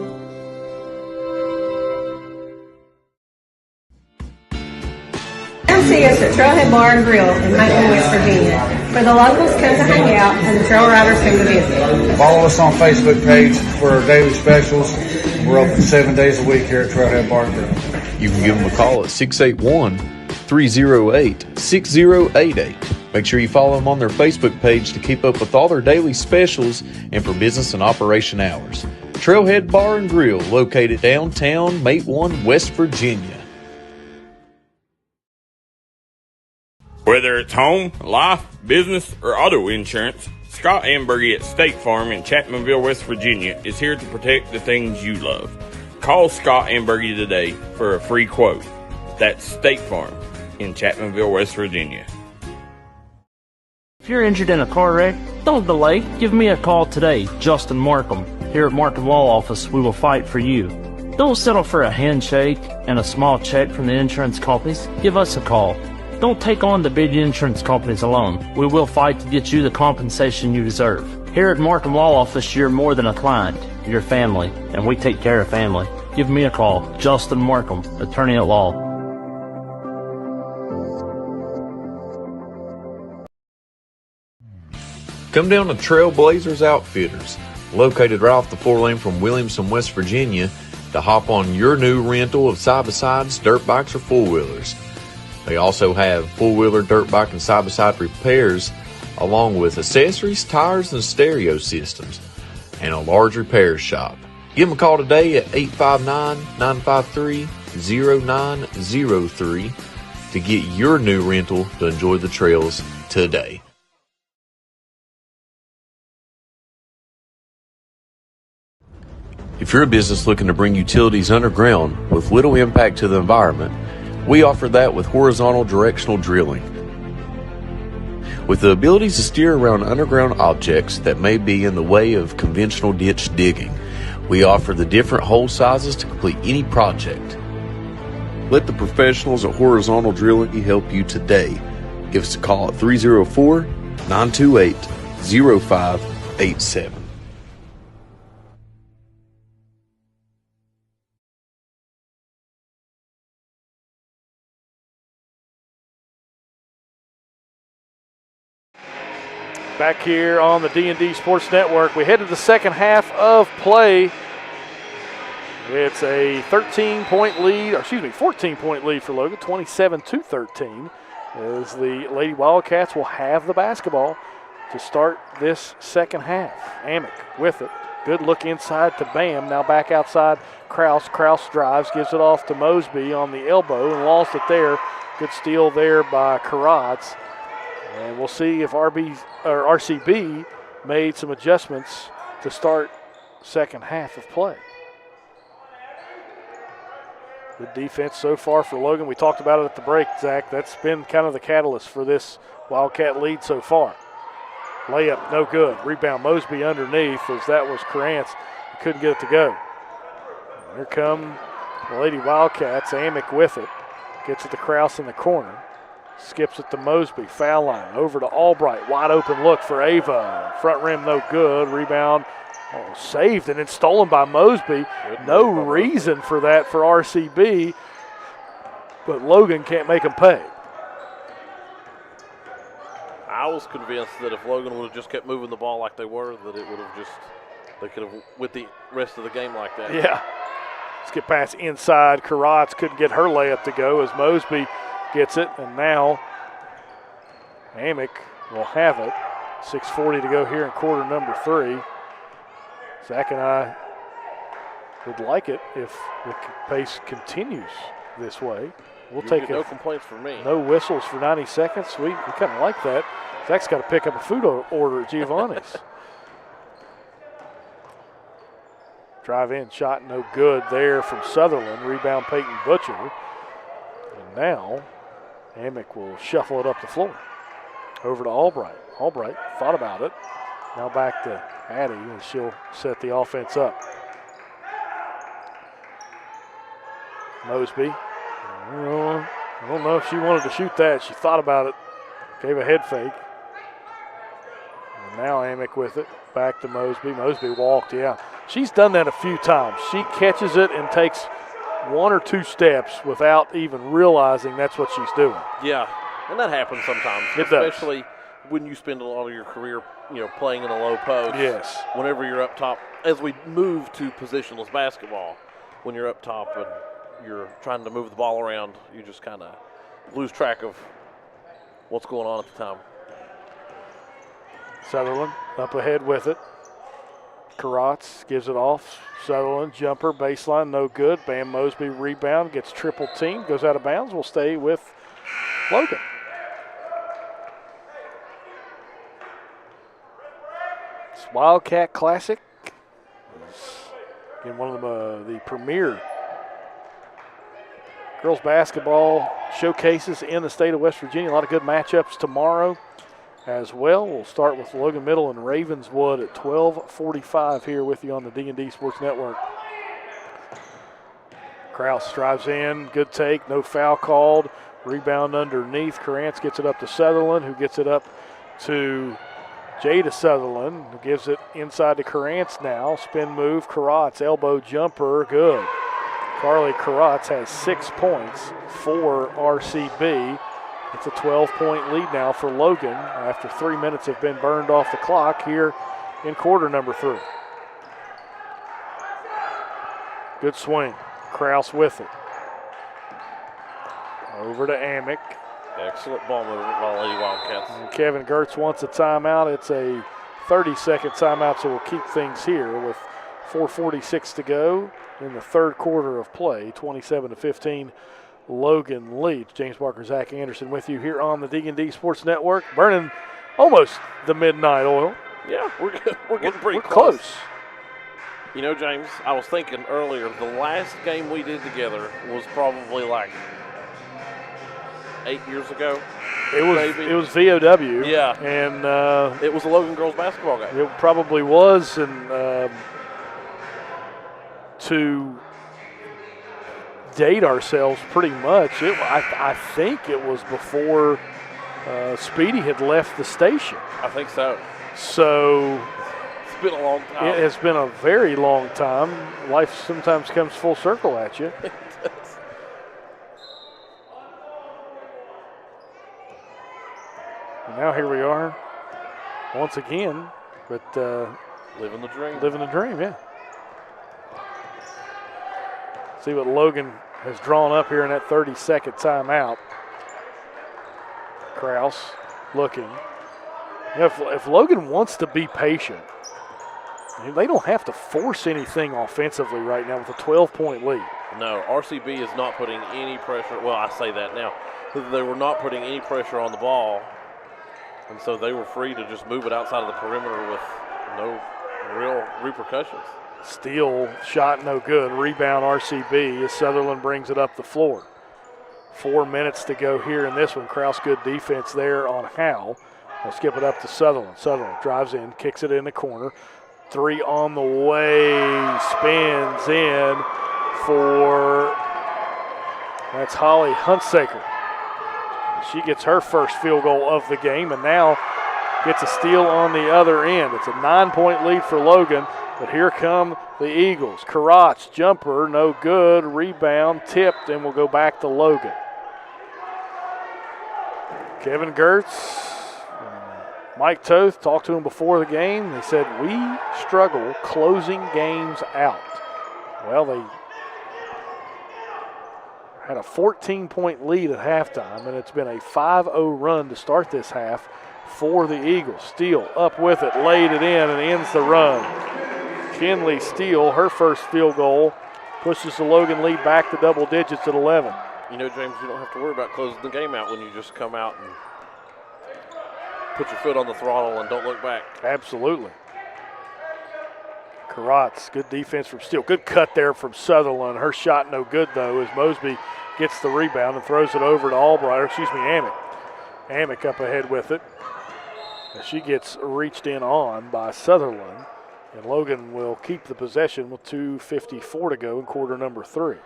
Come see us at Trailhead Bar and Grill in Mountain, West Virginia, where the locals come to hang out and the trail riders come to visit. Follow us on Facebook page for our daily specials. We're open 7 days a week here at Trailhead Bar and Grill. You can give them a call at 681-308-6088. Make sure you follow them on their Facebook page to keep up with all their daily specials and for business and operation hours. Trailhead Bar and Grill, located downtown Matewan, West Virginia. Whether it's home, life, business, or auto insurance, Scott Ambergy at State Farm in Chapmanville, West Virginia is here to protect the things you love. Call Scott Ambergy today for a free quote. That's State Farm in Chapmanville, West Virginia. If you're injured in a car wreck, don't delay. Give me a call today, Justin Markham. Here at Markham Law Office, we will fight for you. Don't settle for a handshake and a small check from the insurance companies. Give us a call. Don't take on the big insurance companies alone. We will fight to get you the compensation you deserve. Here at Markham Law Office, you're more than a client. You're family, and we take care of family. Give me a call, Justin Markham, attorney at law. Come down to Trailblazers Outfitters, located right off the 4-lane from Williamson, West Virginia, to hop on your new rental of side-by-sides, dirt bikes, or four-wheelers. They also have four-wheeler, dirt bike, and side-by-side repairs, along with accessories, tires, and stereo systems, and a large repair shop. Give them a call today at 859-953-0903 to get your new rental to enjoy the trails today. If you're a business looking to bring utilities underground with little impact to the environment, we offer that with horizontal directional drilling. With the abilities to steer around underground objects that may be in the way of conventional ditch digging, we offer the different hole sizes to complete any project. Let the professionals at Horizontal Drilling help you today. Give us a call at 304-928-0587. Back here on the D&D Sports Network, we head to the second half of play. It's a 14-point lead for Logan, 27-13, as the Lady Wildcats will have the basketball to start this second half. Amick with it. Good look inside to Bam. Now back outside, Kraus. Kraus drives, gives it off to Mosby on the elbow and lost it there. Good steal there by Karatz. And we'll see if RCB made some adjustments to start second half of play. Good defense so far for Logan. We talked about it at the break, Zach. That's been kind of the catalyst for this Wildcat lead so far. Layup, no good. Rebound, Mosby underneath, as that was Krantz. He couldn't get it to go. Here come the Lady Wildcats. Amick with it. Gets it to Kraus in the corner. Skips it to Mosby, foul line, over to Albright, wide open look for Ava. Front rim no good, rebound saved and then stolen by Mosby. No reason for that for RCB, but Logan can't make them pay. I was convinced that if Logan would have just kept moving the ball like they were, that it would have just, they could have with the rest of the game like that. Yeah. Let's get past inside. Karatz couldn't get her layup to go as Mosby gets it, and now Amick will have it. 6:40 to go here in quarter number 3. Zach and I would like it if the pace continues this way. We'll take no complaints from me. No whistles for 90 seconds. We kind of like that. Zach's got to pick up a food order at Giovanni's. Drive in, shot no good there from Sutherland. Rebound Peyton Butcher. And now Amick will shuffle it up the floor. Over to Albright. Albright thought about it. Now back to Addie, and she'll set the offense up. Mosby. I don't know if she wanted to shoot that. She thought about it. Gave a head fake. Now Amick with it. Back to Mosby. Mosby walked, yeah. She's done that a few times. She catches it and takes 1 or 2 steps without even realizing that's what she's doing. Yeah, and that happens sometimes. It does. Especially when you spend a lot of your career, playing in a low post. Yes. Whenever you're up top, as we move to positionless basketball, when you're up top and you're trying to move the ball around, you just kind of lose track of what's going on at the time. Sutherland up ahead with it. Karatz gives it off. Sutherland, jumper, baseline, no good. Bam Mosby rebound, gets triple teamed, goes out of bounds. Will stay with Logan. It's Wildcat Classic. Again, one of the premier girls basketball showcases in the state of West Virginia. A lot of good matchups tomorrow as well. We'll start with Logan Middle and Ravenswood at 12:45 here with you on the D&D Sports Network. Kraus drives in, good take, no foul called. Rebound underneath. Karantz gets it up to Sutherland, who gets it up to Jada Sutherland, who gives it inside to Karantz now. Spin move, Karatz, elbow jumper, good. Carly Karatz has 6 points for RCB. It's a 12-point lead now for Logan after 3 minutes have been burned off the clock here in quarter number 3. Good swing. Kraus with it. Over to Amick. Excellent ball movement by Lady Wildcats. And Kevin Gertz wants a timeout. It's a 30-second timeout, so we'll keep things here with 4:46 to go in the third quarter of play. 27-15. Logan leads. James Barker, Zach Anderson with you here on the D&D Sports Network. Burning almost the midnight oil. Yeah, we're getting pretty close. James, I was thinking earlier, the last game we did together was probably like 8 years ago. It was VOW. Yeah. And it was a Logan girls basketball game. It probably was, and to date ourselves pretty much, I think it was before Speedy had left the station. I think so. So it's been a long time. It has been a very long time. Life sometimes comes full circle at you. And now here we are once again, but living the dream. Living the dream, yeah. See what Logan has drawn up here in that 30-second timeout. Kraus looking. If Logan wants to be patient, they don't have to force anything offensively right now with a 12-point lead. No, RCB is not putting any pressure. Well, I say that now. They were not putting any pressure on the ball, and so they were free to just move it outside of the perimeter with no real repercussions. Steal shot no good. Rebound RCB as Sutherland brings it up the floor. 4 minutes to go here in this one. Kraus good defense there on Howe. They'll skip it up to Sutherland. Sutherland drives in, kicks it in the corner. 3 on the way, spins in for, that's Holly Huntsaker. She gets her first field goal of the game and now gets a steal on the other end. It's a 9-point lead for Logan. But here come the Eagles. Karatz, jumper, no good. Rebound, tipped, and will go back to Logan. Kevin Gertz, Mike Toth talked to him before the game. They said, we struggle closing games out. Well, they had a 14-point lead at halftime, and it's been a 5-0 run to start this half for the Eagles. Steele up with it, laid it in, and ends the run. Kinley Steele, her first field goal, pushes the Logan lead back to double digits at 11. James, you don't have to worry about closing the game out when you just come out and put your foot on the throttle and don't look back. Absolutely. Karatz, good defense from Steele. Good cut there from Sutherland. Her shot no good, though, as Mosby gets the rebound and throws it over to Amick. Amick up ahead with it. And she gets reached in on by Sutherland. And Logan will keep the possession with 2:54 to go in quarter number 3.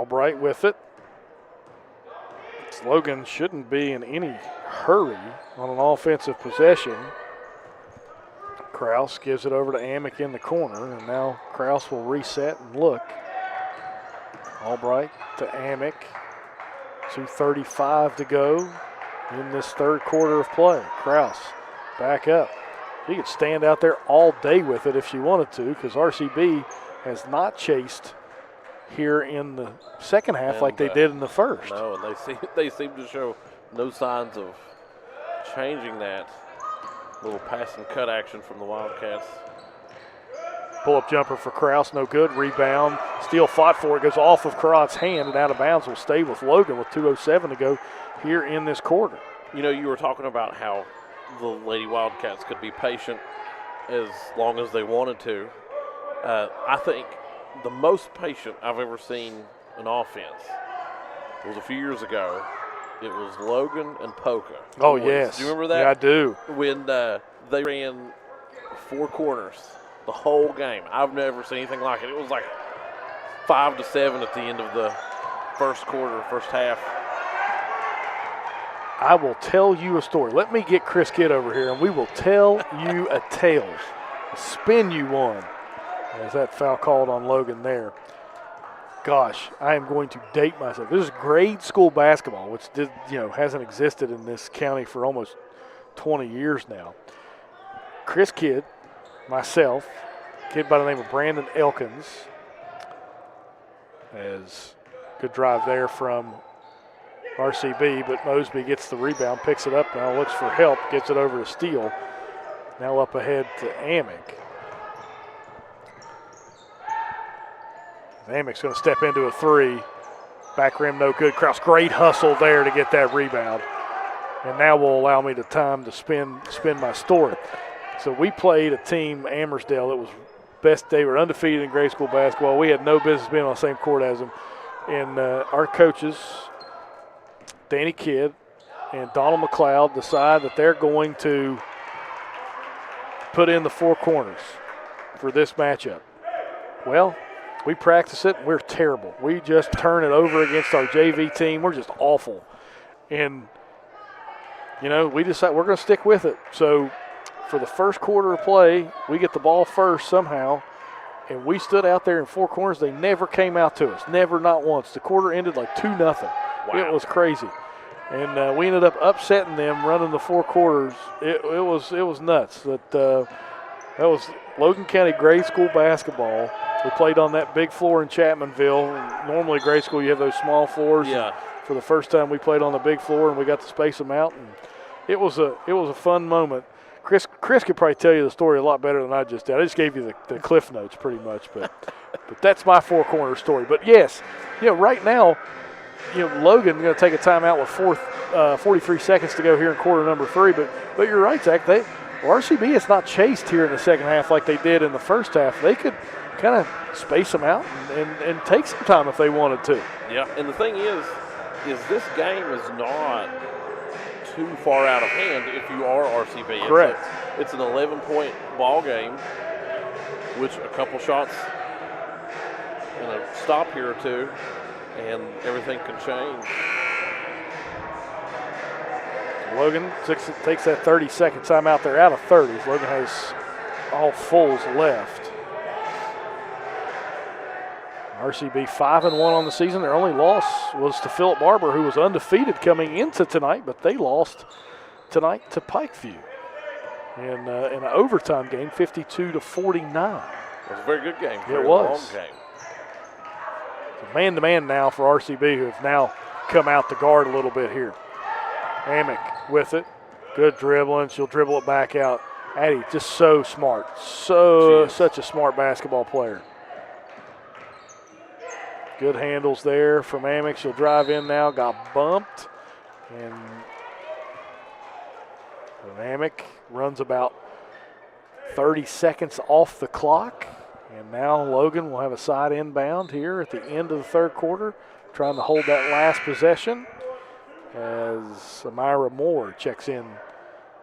Albright with it. Logan shouldn't be in any hurry on an offensive possession. Kraus gives it over to Amick in the corner, and now Kraus will reset and look. Albright to Amick. 2:35 to go in this third quarter of play. Kraus back up. She could stand out there all day with it if she wanted to, because RCB has not chased here in the second half like they did in the first. No, and they seem to show no signs of changing that. Little pass and cut action from the Wildcats. Pull-up jumper for Kraus, no good. Rebound, Steele fought for it, goes off of Karat's hand and out of bounds. Will stay with Logan with 2:07 to go here in this quarter. You know, you were talking about how the Lady Wildcats could be patient as long as they wanted to. I think the most patient I've ever seen an offense was a few years ago. It was Logan and Polka. Oh, yes. Do you remember that? Yeah, I do. When they ran 4 quarters the whole game. I've never seen anything like it. It was like 5-7 at the end of the first quarter, first half. I will tell you a story. Let me get Chris Kidd over here, and we will tell you a tale. Spin you one. As that foul called on Logan there. Gosh, I am going to date myself. This is grade school basketball, which hasn't existed in this county for almost 20 years now. Chris Kidd, myself, kid by the name of Brandon Elkins, as good drive there from RCB, but Mosby gets the rebound, picks it up now, looks for help, gets it over to Steele. Now up ahead to Amick. Amick's going to step into a 3. Back rim, no good. Kraus, great hustle there to get that rebound. And now will allow me the time to spin my story. So we played a team, Ammersdale, that was best. They were undefeated in grade school basketball. We had no business being on the same court as them. And our coaches, Danny Kidd and Donald McLeod, decide that they're going to put in the 4 corners for this matchup. Well, we practice it, and we're terrible. We just turn it over against our JV team. We're just awful. And, we decide we're going to stick with it. So for the first quarter of play, we get the ball first somehow, and we stood out there in 4 corners. They never came out to us, never, not once. The quarter ended like 2-0. Wow. It was crazy. And we ended up upsetting them running the 4 quarters. It was nuts. That was Logan County grade school basketball. We played on that big floor in Chapmanville. Normally grade school you have those small floors. Yeah. For the first time we played on the big floor and we got to space them out. And it was a fun moment. Chris could probably tell you the story a lot better than I just did. I just gave you the cliff notes pretty much, but that's my 4 corner story. But yes, right now, Logan going to take a timeout with 43 seconds to go here in quarter number 3. But you're right, Zach. RCB has not chased here in the second half like they did in the first half. They could kind of space them out and take some time if they wanted to. Yeah, and the thing is this game is not too far out of hand if you are RCB. Correct. It's an 11-point ball game, which a couple shots and a stop here or two, and everything can change. Logan takes that 30-second timeout. They're out of 30s. Logan has all fulls left. RCB 5-1 on the season. Their only loss was to Phillip Barber, who was undefeated coming into tonight, but they lost tonight to Pikeview in an overtime game, 52-49. It was a very good game. It was. Long game. So man-to-man now for RCB, who have now come out to guard a little bit here. Amick with it. Good dribbling. She'll dribble it back out. Addie, just so smart. Such a smart basketball player. Good handles there from Amick. She'll drive in now. Got bumped. And Amick runs about 30 seconds off the clock. And now Logan will have a side inbound here at the end of the third quarter, trying to hold that last possession as Amira Moore checks in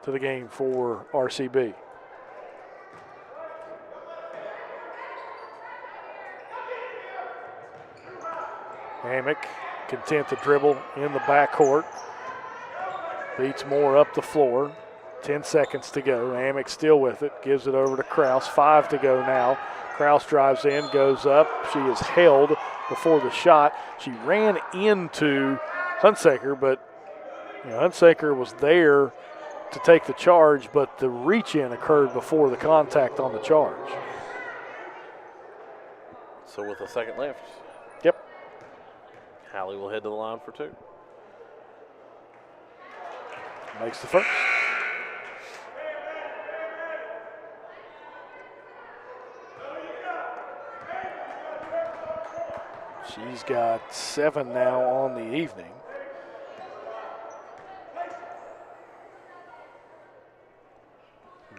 to the game for RCB. Amick content to dribble in the backcourt. Beats Moore up the floor. 10 seconds to go. Amick still with it. Gives it over to Kraus. 5 to go now. Kraus drives in, goes up. She is held before the shot. She ran into Hunsaker, but Hunsaker was there to take the charge, but the reach-in occurred before the contact on the charge. So with a second left. Yep. Hallie will head to the line for 2. Makes the first. She's got 7 now on the evening.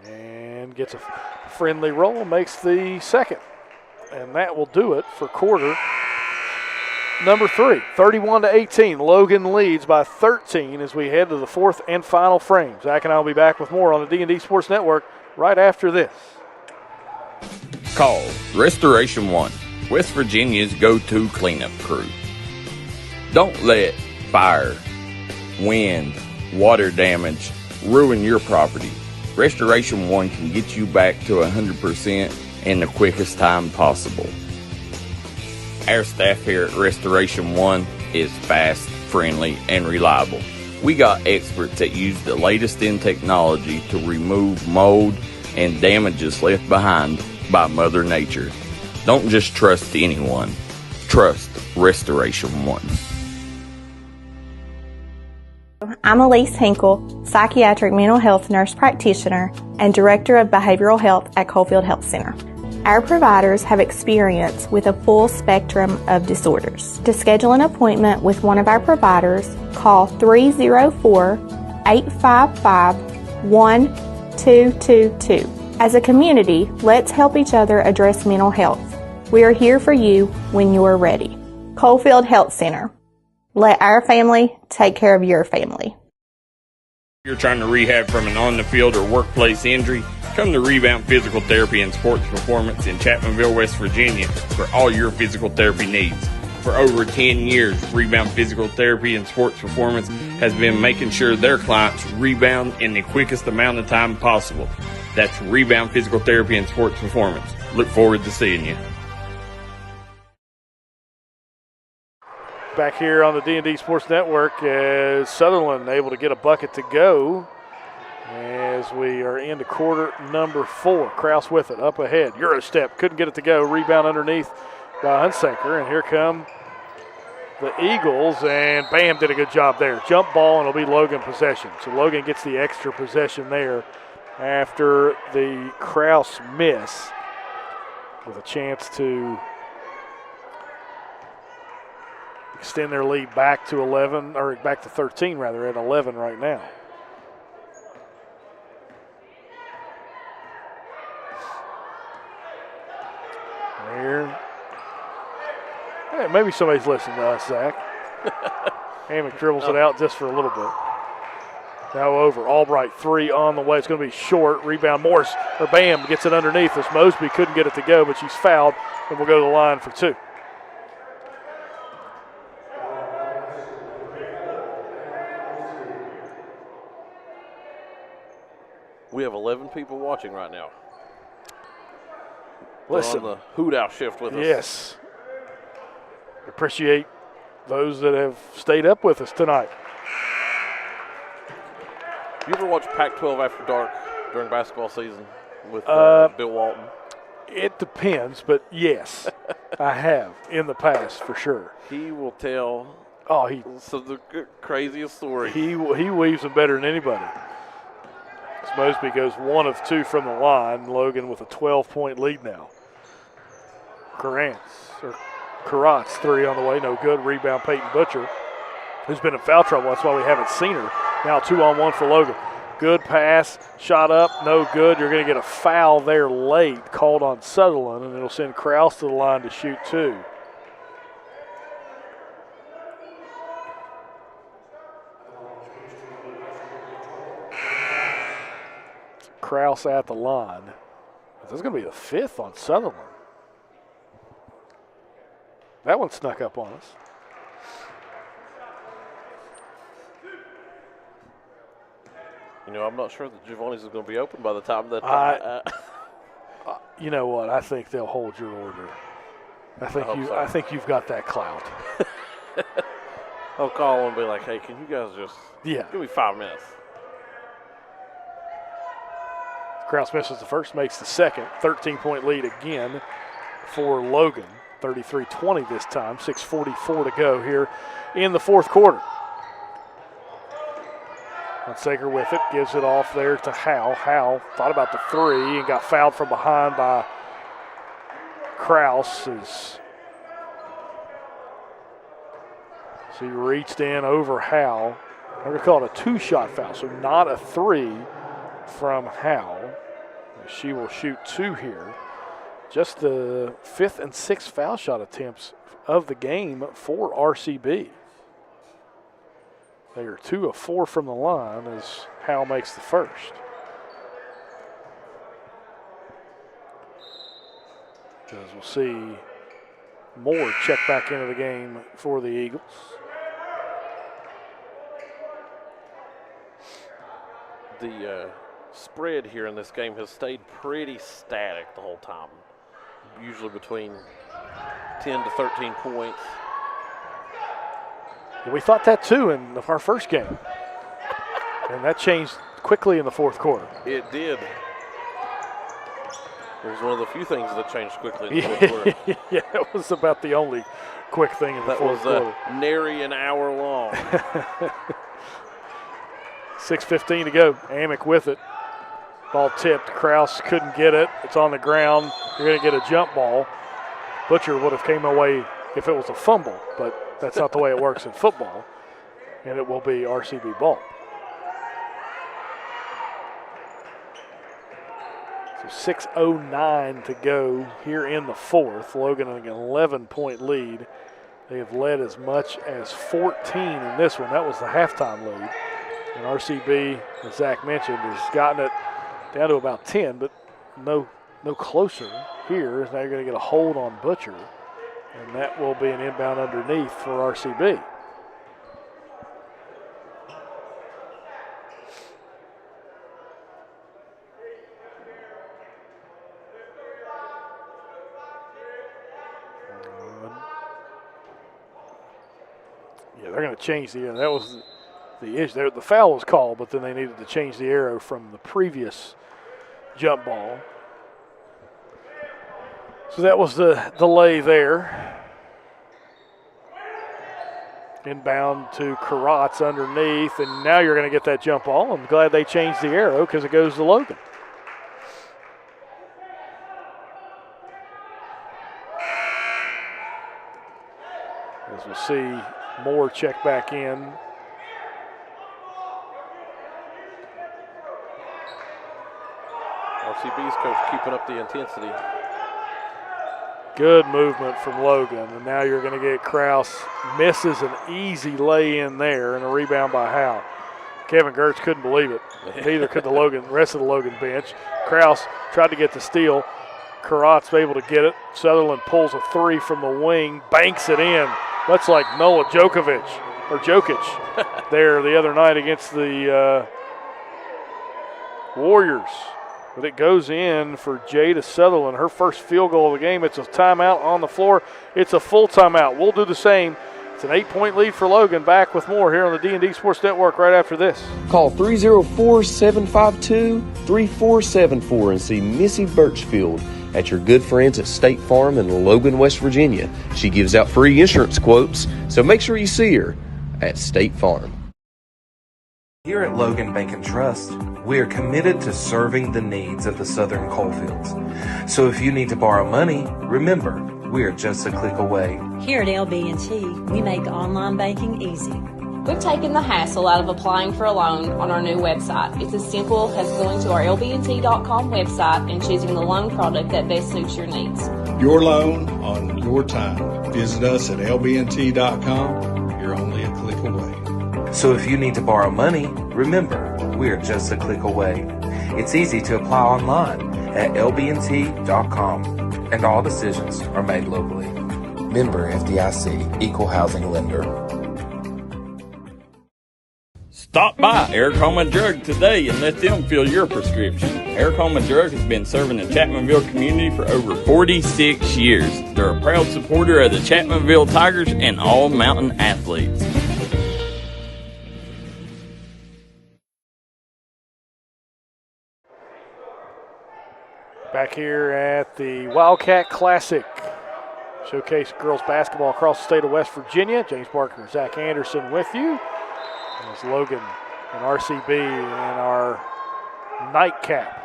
And gets a friendly roll, makes the second. And that will do it for quarter number 3. 31-18. Logan leads by 13 as we head to the 4th and final frame. Zach and I will be back with more on the D&D Sports Network right after this. Call Restoration One, West Virginia's go-to cleanup crew. Don't let fire, wind, water damage ruin your property. Restoration One can get you back to 100% in the quickest time possible. Our staff here at Restoration One is fast, friendly, and reliable. We got experts that use the latest in technology to remove mold and damages left behind by Mother Nature. Don't just trust anyone. Trust Restoration One. I'm Elise Hinkle, psychiatric mental health nurse practitioner and director of behavioral health at Coalfield Health Center. Our providers have experience with a full spectrum of disorders. To schedule an appointment with one of our providers, call 304-855-1222. As a community, let's help each other address mental health. We are here for you when you are ready. Coalfield Health Center. Let our family take care of your family. If you're trying to rehab from an on-the-field or workplace injury, come to Rebound Physical Therapy and Sports Performance in Chapmanville, West Virginia for all your physical therapy needs. For over 10 years, Rebound Physical Therapy and Sports Performance has been making sure their clients rebound in the quickest amount of time possible. That's Rebound Physical Therapy and Sports Performance. Look forward to seeing you. Back here on the D&D Sports Network as Sutherland able to get a bucket to go as we are into quarter number 4. Kraus with it, up ahead. Euro step, couldn't get it to go. Rebound underneath by Hunsaker, and here come the Eagles, and Bam did a good job there. Jump ball, and it'll be Logan possession. So Logan gets the extra possession there after the Kraus miss with a chance to extend their lead back to 11, or back to 13 rather, at 11 right now. Here. Hey, maybe somebody's listening to us, Zach. Hammock dribbles it out just for a little bit. Now over. Albright, 3 on the way. It's going to be short. Rebound. Morris, or Bam, gets it underneath us. Mosby couldn't get it to go, but she's fouled, and we'll go to the line for 2. We have 11 people watching right now. Listen. On the hoot out shift with us. Yes. Appreciate those that have stayed up with us tonight. You ever watch Pac-12 After Dark during basketball season with Bill Walton? It depends, but yes, I have in the past for sure. He will tell some of the craziest stories. He weaves them better than anybody. As Mosby goes 1 of 2 from the line. Logan with a 12-point lead now. Karatz 3 on the way, no good. Rebound Peyton Butcher, who's been in foul trouble. That's why we haven't seen her. Now 2-on-1 for Logan. Good pass, shot up, no good. You're going to get a foul there late called on Sutherland, and it'll send Kraus to the line to shoot 2. Kraus at the line. This is going to be the 5th on Sutherland. That one snuck up on us. I'm not sure that Giovanni's is going to be open by the time that. You know what? I think they'll hold your order. I think you've got that clout. I'll call and be like, hey, can you guys just give me 5 minutes? Kraus misses the first, makes the second. 13-point lead again for Logan. 33-20 this time. 6:44 to go here in the fourth quarter. Sager with it, gives it off there to Howe. Howe thought about the three and got fouled from behind by Kraus. So he reached in over Howe. I'm going to call it a two-shot foul, so not a three from Howe. She will shoot two here. Just the fifth and sixth foul shot attempts of the game for RCB. They are 2 of 4 from the line as Howe makes the first. As we'll see Moore check back into the game for the Eagles. The spread here in this game has stayed pretty static the whole time, usually between 10 to 13 points. We thought that too in our first game. And that changed quickly in the fourth quarter. It did. It was one of the few things that changed quickly in the fourth quarter. Yeah, it was about the only quick thing in the fourth quarter. That was nary an hour long. 6:15 to go. Amick with it. Ball tipped. Kraus couldn't get it. It's on the ground. You're going to get a jump ball. Butcher would have came away if it was a fumble, but that's not the way it works in football, and it will be RCB ball. So 6:09 to go here in the fourth. Logan an 11-point lead. They have led as much as 14 in this one. That was the halftime lead. And RCB, as Zach mentioned, has gotten it down to about 10, but no closer here. Now you're going to get a hold on Butcher. And that will be an inbound underneath for RCB. Yeah, they're going to change that was the issue. The foul was called, but then they needed to change the arrow from the previous jump ball. So that was the delay there. Inbound to Karatz underneath, and now you're going to get that jump ball. I'm glad they changed the arrow because it goes to Logan. As we'll see Moore check back in. RCB's coach keeping up the intensity. Good movement from Logan, and now you're going to get Kraus misses an easy lay in there and a rebound by Howe. Kevin Gertz couldn't believe it. Neither could the rest of the Logan bench. Kraus tried to get the steal. Karatz able to get it. Sutherland pulls a three from the wing, banks it in. Much like Noah Jokic there the other night against the Warriors. But it goes in for Jada Sutherland, her first field goal of the game. It's a timeout on the floor. It's a full timeout. We'll do the same. It's an 8-point lead for Logan. Back with more here on the D&D Sports Network right after this. Call 304-752-3474 and see Missy Birchfield at your good friends at State Farm in Logan, West Virginia. She gives out free insurance quotes, so make sure you see her at State Farm. Here at Logan Bank and Trust, we are committed to serving the needs of the Southern coalfields. So if you need to borrow money, remember, we are just a click away. Here at LB&T, we make online banking easy. We've taken the hassle out of applying for a loan on our new website. It's as simple as going to our lbnt.com website and choosing the loan product that best suits your needs. Your loan on your time. Visit us at lbnt.com. You're only a click away. So if you need to borrow money, remember, we are just a click away. It's easy to apply online at lbnt.com, and all decisions are made locally. Member FDIC, Equal Housing Lender. Stop by Eric Holman Drug today and let them fill your prescription. Eric Holman Drug has been serving the Chapmanville community for over 46 years. They're a proud supporter of the Chapmanville Tigers and all mountain athletes. Back here at the Wildcat Classic. Showcase girls basketball across the state of West Virginia. James Barker and Zach Anderson with you. There's Logan and RCB in our nightcap.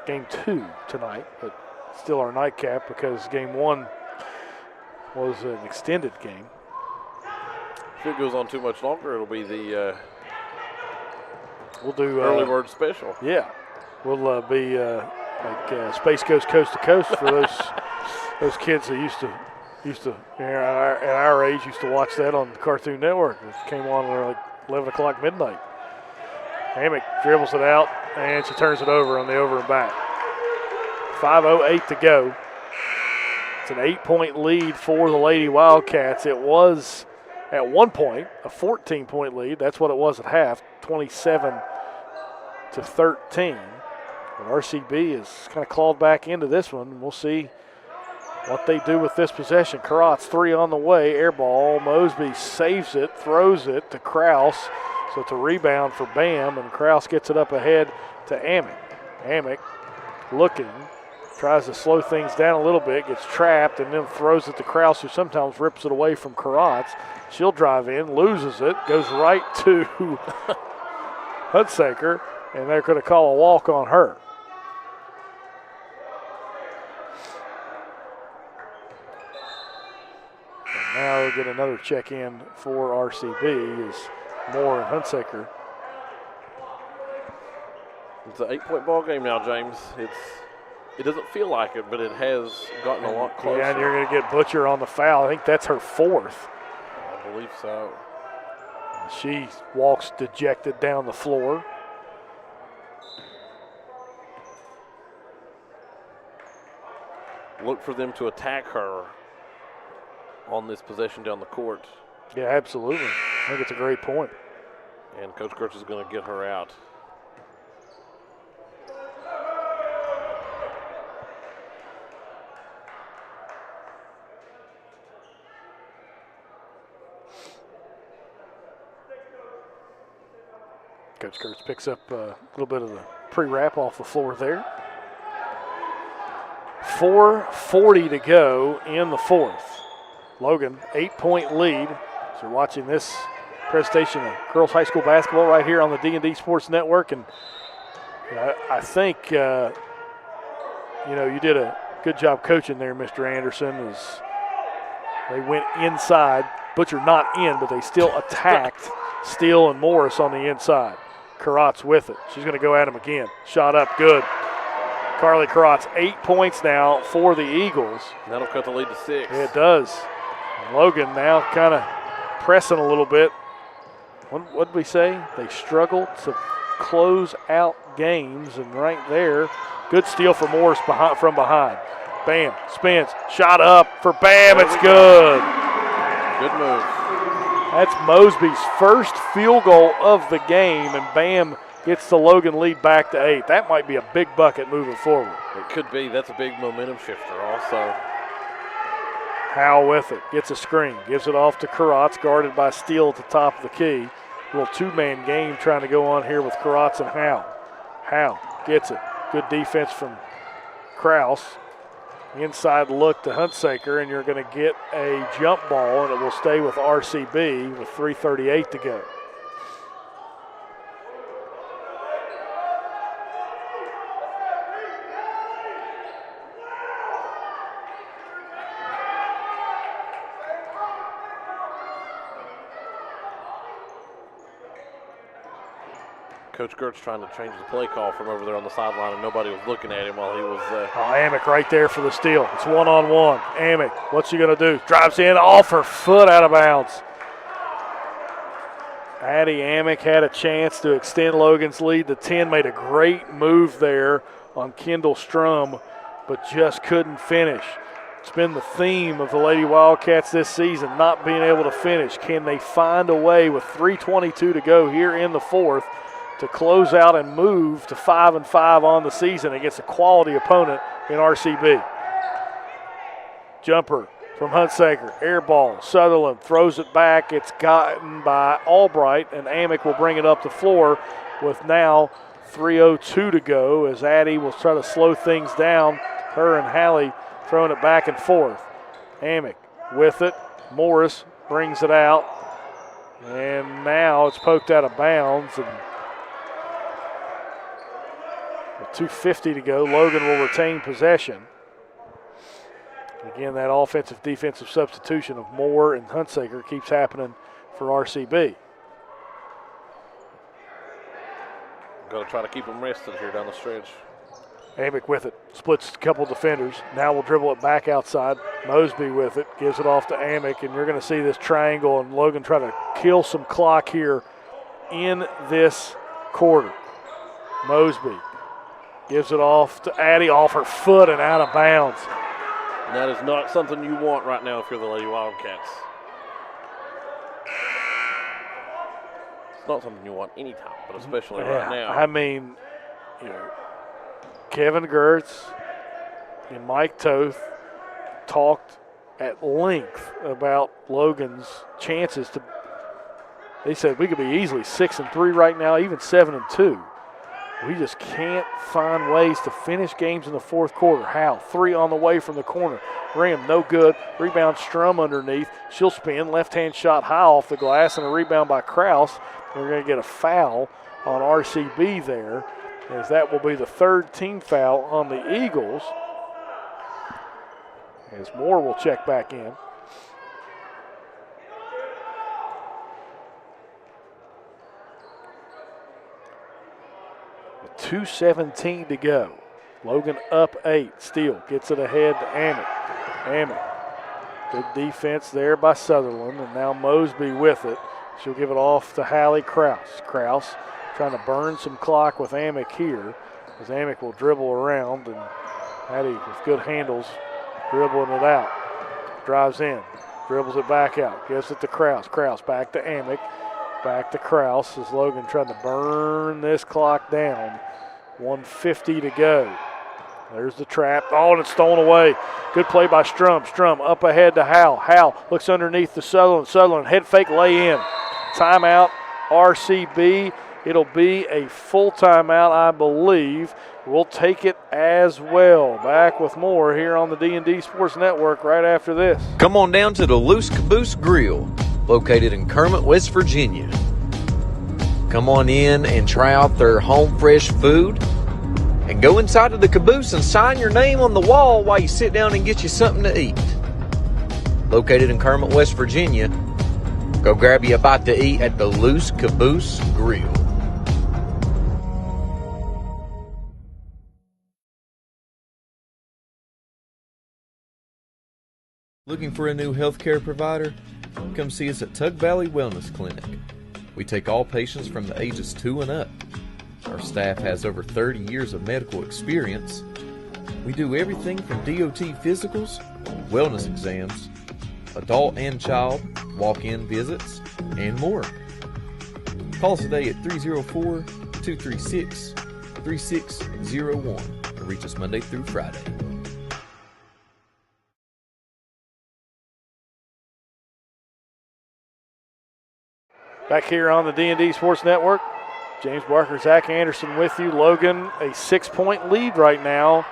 Game 2 tonight, but still our nightcap because game 1 was an extended game. If it goes on too much longer, it'll be the we'll do early bird special. Yeah, we'll be like Space Ghost Coast to Coast for those kids that used to at our age used to watch that on Cartoon Network. It came on at like 11 o'clock midnight. Hammock dribbles it out, and she turns it over on the over and back. 5:08 to go. It's an 8-point lead for the Lady Wildcats. It was at one point a 14-point lead. That's what it was at half, 27-13. But RCB is kind of clawed back into this one, and we'll see what they do with this possession. Karats 3 on the way, air ball. Mosby saves it, throws it to Kraus. So it's a rebound for Bam, and Kraus gets it up ahead to Amick. Amick looking, tries to slow things down a little bit, gets trapped, and then throws it to Kraus, who sometimes rips it away from Karats. She'll drive in, loses it, goes right to Hudsaker, and they're going to call a walk on her. Now we'll get another check-in for RCB as Moore and Hunsaker. It's an 8-point ball game now, James. It doesn't feel like it, but it has gotten a lot closer. Yeah, and you're going to get Butcher on the foul. I think that's her 4th. I believe so. She walks dejected down the floor. Look for them to attack her on this possession down the court. Yeah, absolutely. I think it's a great point. And Coach Gertz is going to get her out. Coach Gertz picks up a little bit of the pre-wrap off the floor there. 4:40 to go in the 4th. Logan, 8-point lead. So we're watching this presentation of girls high school basketball right here on the D&D Sports Network. And I think, you did a good job coaching there, Mr. Anderson, as they went inside. Butcher not in, but they still attacked Steele and Morris on the inside. Karats with it. She's going to go at him again. Shot up, good. Carly Karats, 8 points now for the Eagles. That'll cut the lead to 6. Yeah, it does. And Logan now kind of pressing a little bit. What did we say? They struggle to close out games, and right there, good steal for Morris from behind. Bam, spins, shot up for Bam, it's good. Good move. That's Mosby's first field goal of the game, and Bam gets the Logan lead back to 8. That might be a big bucket moving forward. It could be. That's a big momentum shifter also. Howe with it. Gets a screen. Gives it off to Karats, guarded by Steele at the top of the key. A little two-man game trying to go on here with Karats and Howe. Howe gets it. Good defense from Kraus. Inside look to Hunsaker, and you're going to get a jump ball, and it will stay with RCB with 3:38 to go. Coach Gertz trying to change the play call from over there on the sideline, and nobody was looking at him while he was Amick right there for the steal. It's one-on-one. Amick, what's she going to do? Drives in off her foot, out of bounds. Addie Amick had a chance to extend Logan's lead to 10. Made a great move there on Kendall Strum, but just couldn't finish. It's been the theme of the Lady Wildcats this season, not being able to finish. Can they find a way with 3:22 to go here in the fourth to close out and move to 5-5 on the season against a quality opponent in RCB? Jumper from Hunsaker, air ball. Sutherland throws it back. It's gotten by Albright, and Amick will bring it up the floor with now 3:02 to go as Addie will try to slow things down. Her and Hallie throwing it back and forth. Amick with it. Morris brings it out, and now it's poked out of bounds. And with 2:50 to go, Logan will retain possession. Again, that offensive-defensive substitution of Moore and Hunsaker keeps happening for RCB. Going to try to keep them rested here down the stretch. Amick with it, splits a couple defenders. Now we'll dribble it back outside. Mosby with it, gives it off to Amick, and you're going to see this triangle and Logan try to kill some clock here in this quarter. Mosby gives it off to Addie, off her foot and out of bounds. And that is not something you want right now if you're the Lady Wildcats. It's not something you want anytime, but especially right now. I mean, you know, Kevin Gertz and Mike Toth talked at length about Logan's chances to. They said we could be easily 6-3 right now, even 7-2. We just can't find ways to finish games in the fourth quarter. How? 3 on the way from the corner. Rim, no good. Rebound Strum underneath. She'll spin. Left-hand shot high off the glass, and a rebound by Krause. We're going to get a foul on RCB there, as that will be the third team foul on the Eagles. As Moore will check back in. With 2:17 to go. Logan up 8. Steele gets it ahead to Amick. Amick. Good defense there by Sutherland, and now Mosby with it. She'll give it off to Hallie Krause. Krause trying to burn some clock with Amick here, as Amick will dribble around, and Hattie with good handles dribbling it out. Drives in, dribbles it back out, gives it to Krause. Krause back to Amick, back to Krause as Logan trying to burn this clock down. 1:50 to go. There's the trap. Oh, and it's stolen away. Good play by Strum. Strum up ahead to Howell. Howell looks underneath to Sutherland. Sutherland head fake, lay in. Timeout, RCB. It'll be a full timeout, I believe. We'll take it as well. Back with more here on the D&D Sports Network right after this. Come on down to the Loose Caboose Grill, located in Kermit, West Virginia. Come on in and try out their home fresh food, and go inside of the caboose and sign your name on the wall while you sit down and get you something to eat. Located in Kermit, West Virginia, go grab you a bite to eat at the Loose Caboose Grill. Looking for a new healthcare provider? Come see us at Tug Valley Wellness Clinic. We take all patients from the ages 2 and up. Our staff has over 30 years of medical experience. We do everything from DOT physicals, wellness exams, adult and child, walk-in visits, and more. Call us today at 304-236-3601 or reach us Monday through Friday. Back here on the D&D Sports Network, James Barker, Zach Anderson with you. Logan, a 6-point lead right now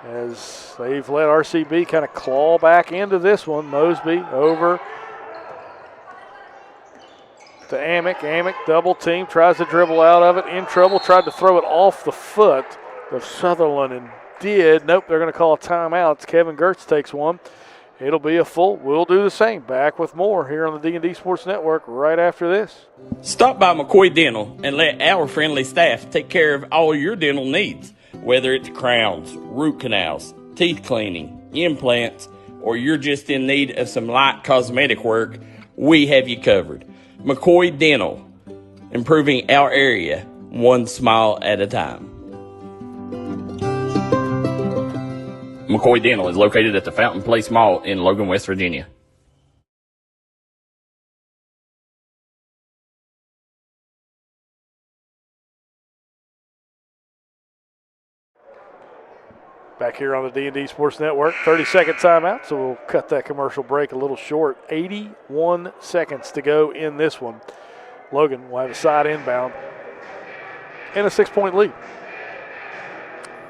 as they've let RCB kind of claw back into this one. Mosby over to Amick. Amick double team, tries to dribble out of it, in trouble, tried to throw it off the foot of Sutherland and did. Nope, they're going to call a timeout. It's Kevin Gertz takes one. It'll be a full. We'll do the same. Back with more here on the D&D Sports Network right after this. Stop by McCoy Dental and let our friendly staff take care of all your dental needs, whether it's crowns, root canals, teeth cleaning, implants, or you're just in need of some light cosmetic work. We have you covered. McCoy Dental, improving our area one smile at a time. McCoy Dental is located at the Fountain Place Mall in Logan, West Virginia. Back here on the D&D Sports Network, 30-second timeout, so we'll cut that commercial break a little short. 81 seconds to go in this one. Logan will have a side inbound and a 6-point lead.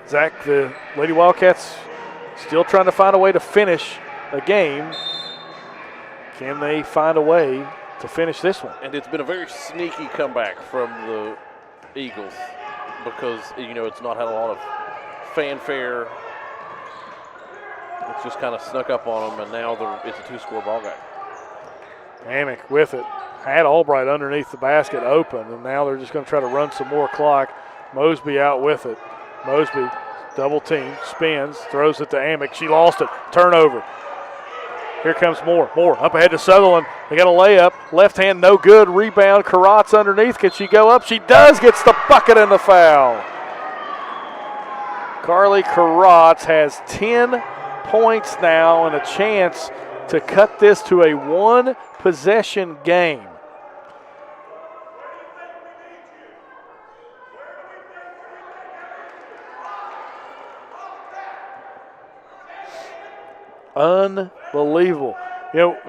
Zach, the Lady Wildcats still trying to find a way to finish a game. Can they find a way to finish this one? And it's been a very sneaky comeback from the Eagles because, it's not had a lot of fanfare. It's just kind of snuck up on them, and now it's a two-score ball game. Amick with it. Had Albright underneath the basket open, and now they're just going to try to run some more clock. Mosby out with it. Mosby, double team, spins, throws it to Amick. She lost it. Turnover. Here comes Moore. Moore up ahead to Sutherland. They got a layup. Left hand, no good. Rebound. Karat's underneath. Can she go up? She does. Gets the bucket and the foul. Carly Karatz has 10 points now and a chance to cut this to a one-possession game. Unbelievable.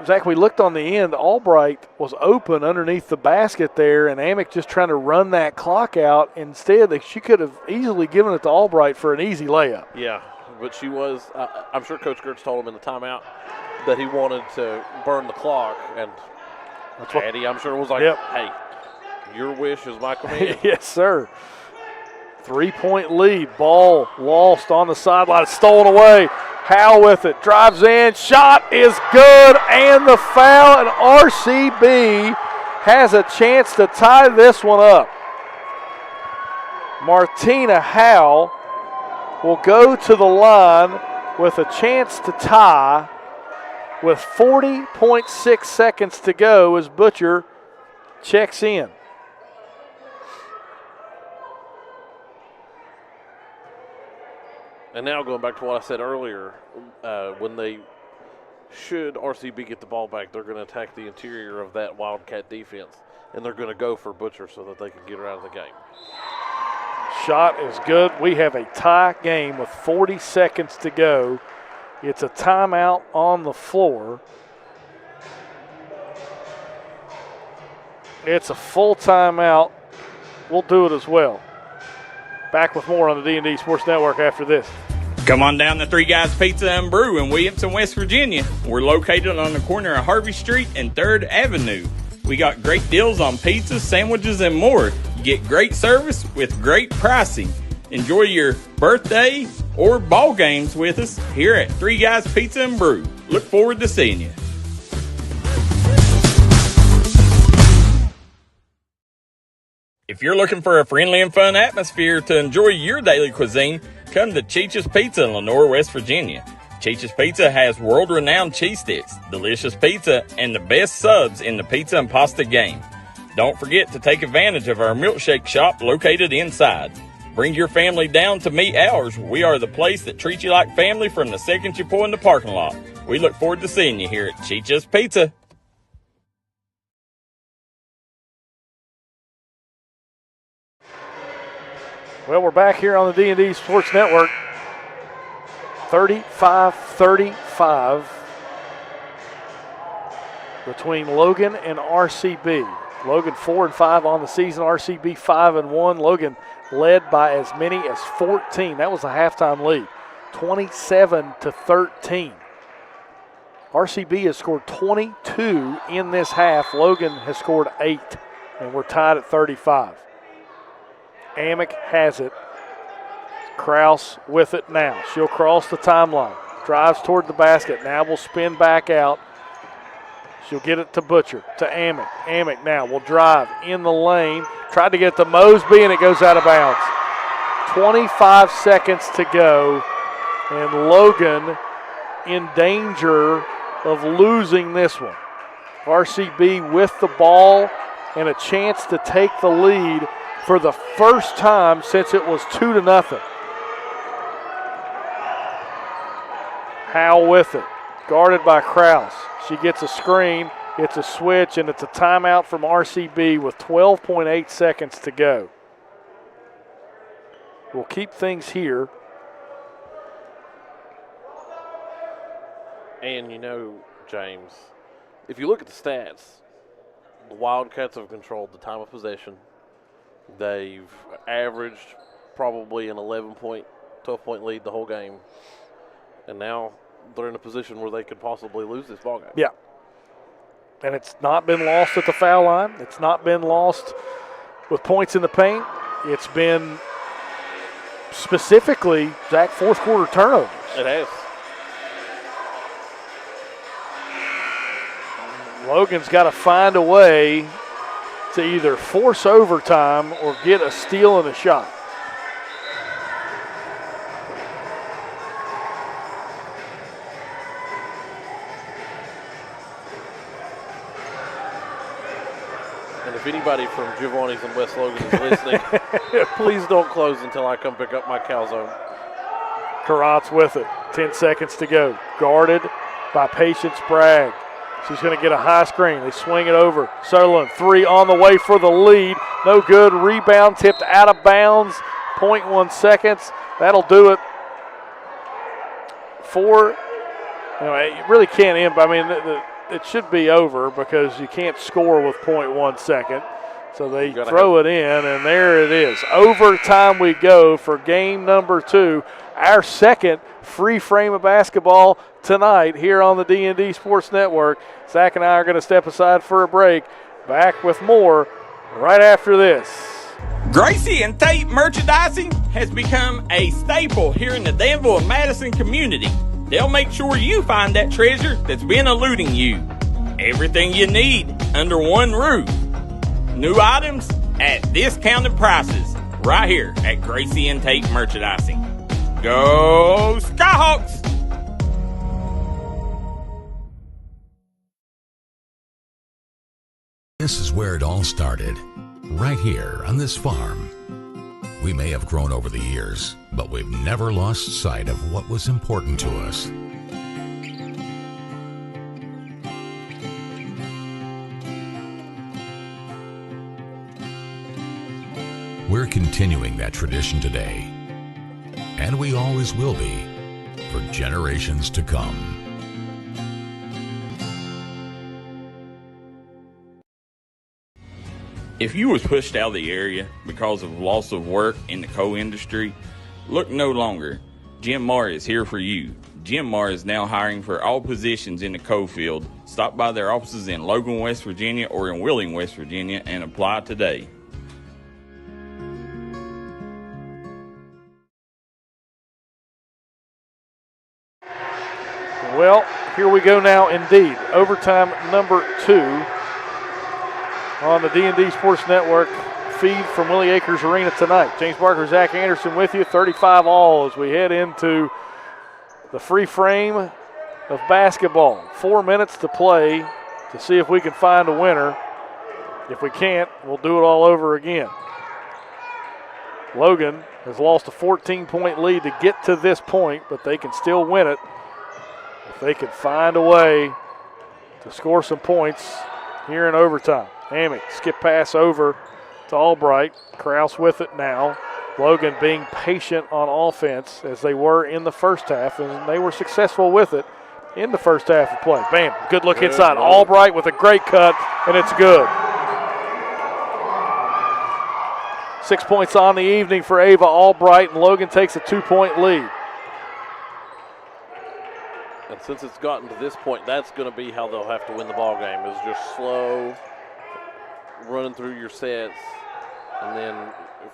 Zach, we looked on the end. Albright was open underneath the basket there, and Amick just trying to run that clock out. Instead, she could have easily given it to Albright for an easy layup. Yeah, but she was I'm sure Coach Gertz told him in the timeout that he wanted to burn the clock, and Patty, I'm sure, was like, hey, your wish is my command. Yes, sir. 3-point lead. Ball lost on the sideline. Stolen away. Howe with it. Drives in. Shot is good. And the foul. And RCB has a chance to tie this one up. Martina Howe will go to the line with a chance to tie with 40.6 seconds to go as Butcher checks in. And now going back to what I said earlier, when RCB get the ball back, they're going to attack the interior of that Wildcat defense, and they're going to go for Butcher so that they can get her out of the game. Shot is good. We have a tie game with 40 seconds to go. It's a timeout on the floor. It's a full timeout. We'll do it as well. Back with more on the D&D Sports Network after this. Come on down to Three Guys Pizza and Brew in Williamson, West Virginia. We're located on the corner of Harvey Street and 3rd Avenue. We got great deals on pizzas, sandwiches, and more. You get great service with great pricing. Enjoy your birthday or ball games with us here at Three Guys Pizza and Brew. Look forward to seeing you. If you're looking for a friendly and fun atmosphere to enjoy your daily cuisine, come to Cheech's Pizza in Lenore, West Virginia. Cheech's Pizza has world-renowned cheese sticks, delicious pizza, and the best subs in the pizza and pasta game. Don't forget to take advantage of our milkshake shop located inside. Bring your family down to meet ours. We are the place that treats you like family from the second you pull in the parking lot. We look forward to seeing you here at Cheech's Pizza. Well, we're back here on the D&D Sports Network. 35-35 between Logan and RCB. Logan 4-5 on the season. RCB 5-1. Logan led by as many as 14. That was a halftime lead. 27-13. RCB has scored 22 in this half. Logan has scored 8, and we're tied at 35. Amick has it. Kraus with it now. She'll cross the timeline. Drives toward the basket. Now will spin back out. She'll get it to Butcher, to Amick. Amick now will drive in the lane. Tried to get to Mosby, and it goes out of bounds. 25 seconds to go, and Logan in danger of losing this one. RCB with the ball and a chance to take the lead for the first time since it was 2-0. Howell with it, guarded by Krause. She gets a screen, it's a switch, and it's a timeout from RCB with 12.8 seconds to go. We'll keep things here. And, James, if you look at the stats, the Wildcats have controlled the time of possession. They've averaged probably an 12-point lead the whole game. And now they're in a position where they could possibly lose this ballgame. Yeah. And it's not been lost at the foul line. It's not been lost with points in the paint. It's been specifically, Zach, fourth quarter turnovers. It has. Logan's got to find a way to either force overtime or get a steal and a shot. And if anybody from Giovanni's and West Logan is listening, please don't close until I come pick up my calzone. Karatz with it. 10 seconds to go. Guarded by Patience Bragg. She's going to get a high screen. They swing it over. Sutherland, 3 on the way for the lead. No good. Rebound tipped out of bounds. 0.1 seconds. That'll do it for, you really can't end. I mean, it should be over because you can't score with 0.1 second. So they throw it in, and there it is. Overtime we go for game number 2. Our second free frame of basketball tonight here on the D&D Sports Network. Zach and I are going to step aside for a break. Back with more right after this. Gracie and Tate merchandising has become a staple here in the Danville and Madison community. They'll make sure you find that treasure that's been eluding you. Everything you need under one roof. New items at discounted prices right here at Gracie and Tate Merchandising. Go Skyhawks! This is where it all started, right here on this farm. We may have grown over the years, but we've never lost sight of what was important to us. We're continuing that tradition today, and we always will be for generations to come. If you was pushed out of the area because of loss of work in the coal industry, look no longer. Jim Marr is here for you. Jim Marr is now hiring for all positions in the coal field. Stop by their offices in Logan, West Virginia or in Wheeling, West Virginia and apply today. Well, here we go now indeed. Overtime number 2 on the D&D Sports Network feed from Willie Acres Arena tonight. James Barker, Zach Anderson with you, 35 all as we head into the free frame of basketball. 4 minutes to play to see if we can find a winner. If we can't, we'll do it all over again. Logan has lost a 14-point lead to get to this point, but they can still win it if they can find a way to score some points here in overtime. Hammock, skip pass over to Albright. Krause with it now. Logan being patient on offense as they were in the first half, and they were successful with it in the first half of play. Bam, good look inside. Albright with a great cut, and it's good. 6 points on the evening for Ava Albright, and Logan takes a 2-point lead. And since it's gotten to this point, that's going to be how they'll have to win the ball game, is just slow, running through your sets, and then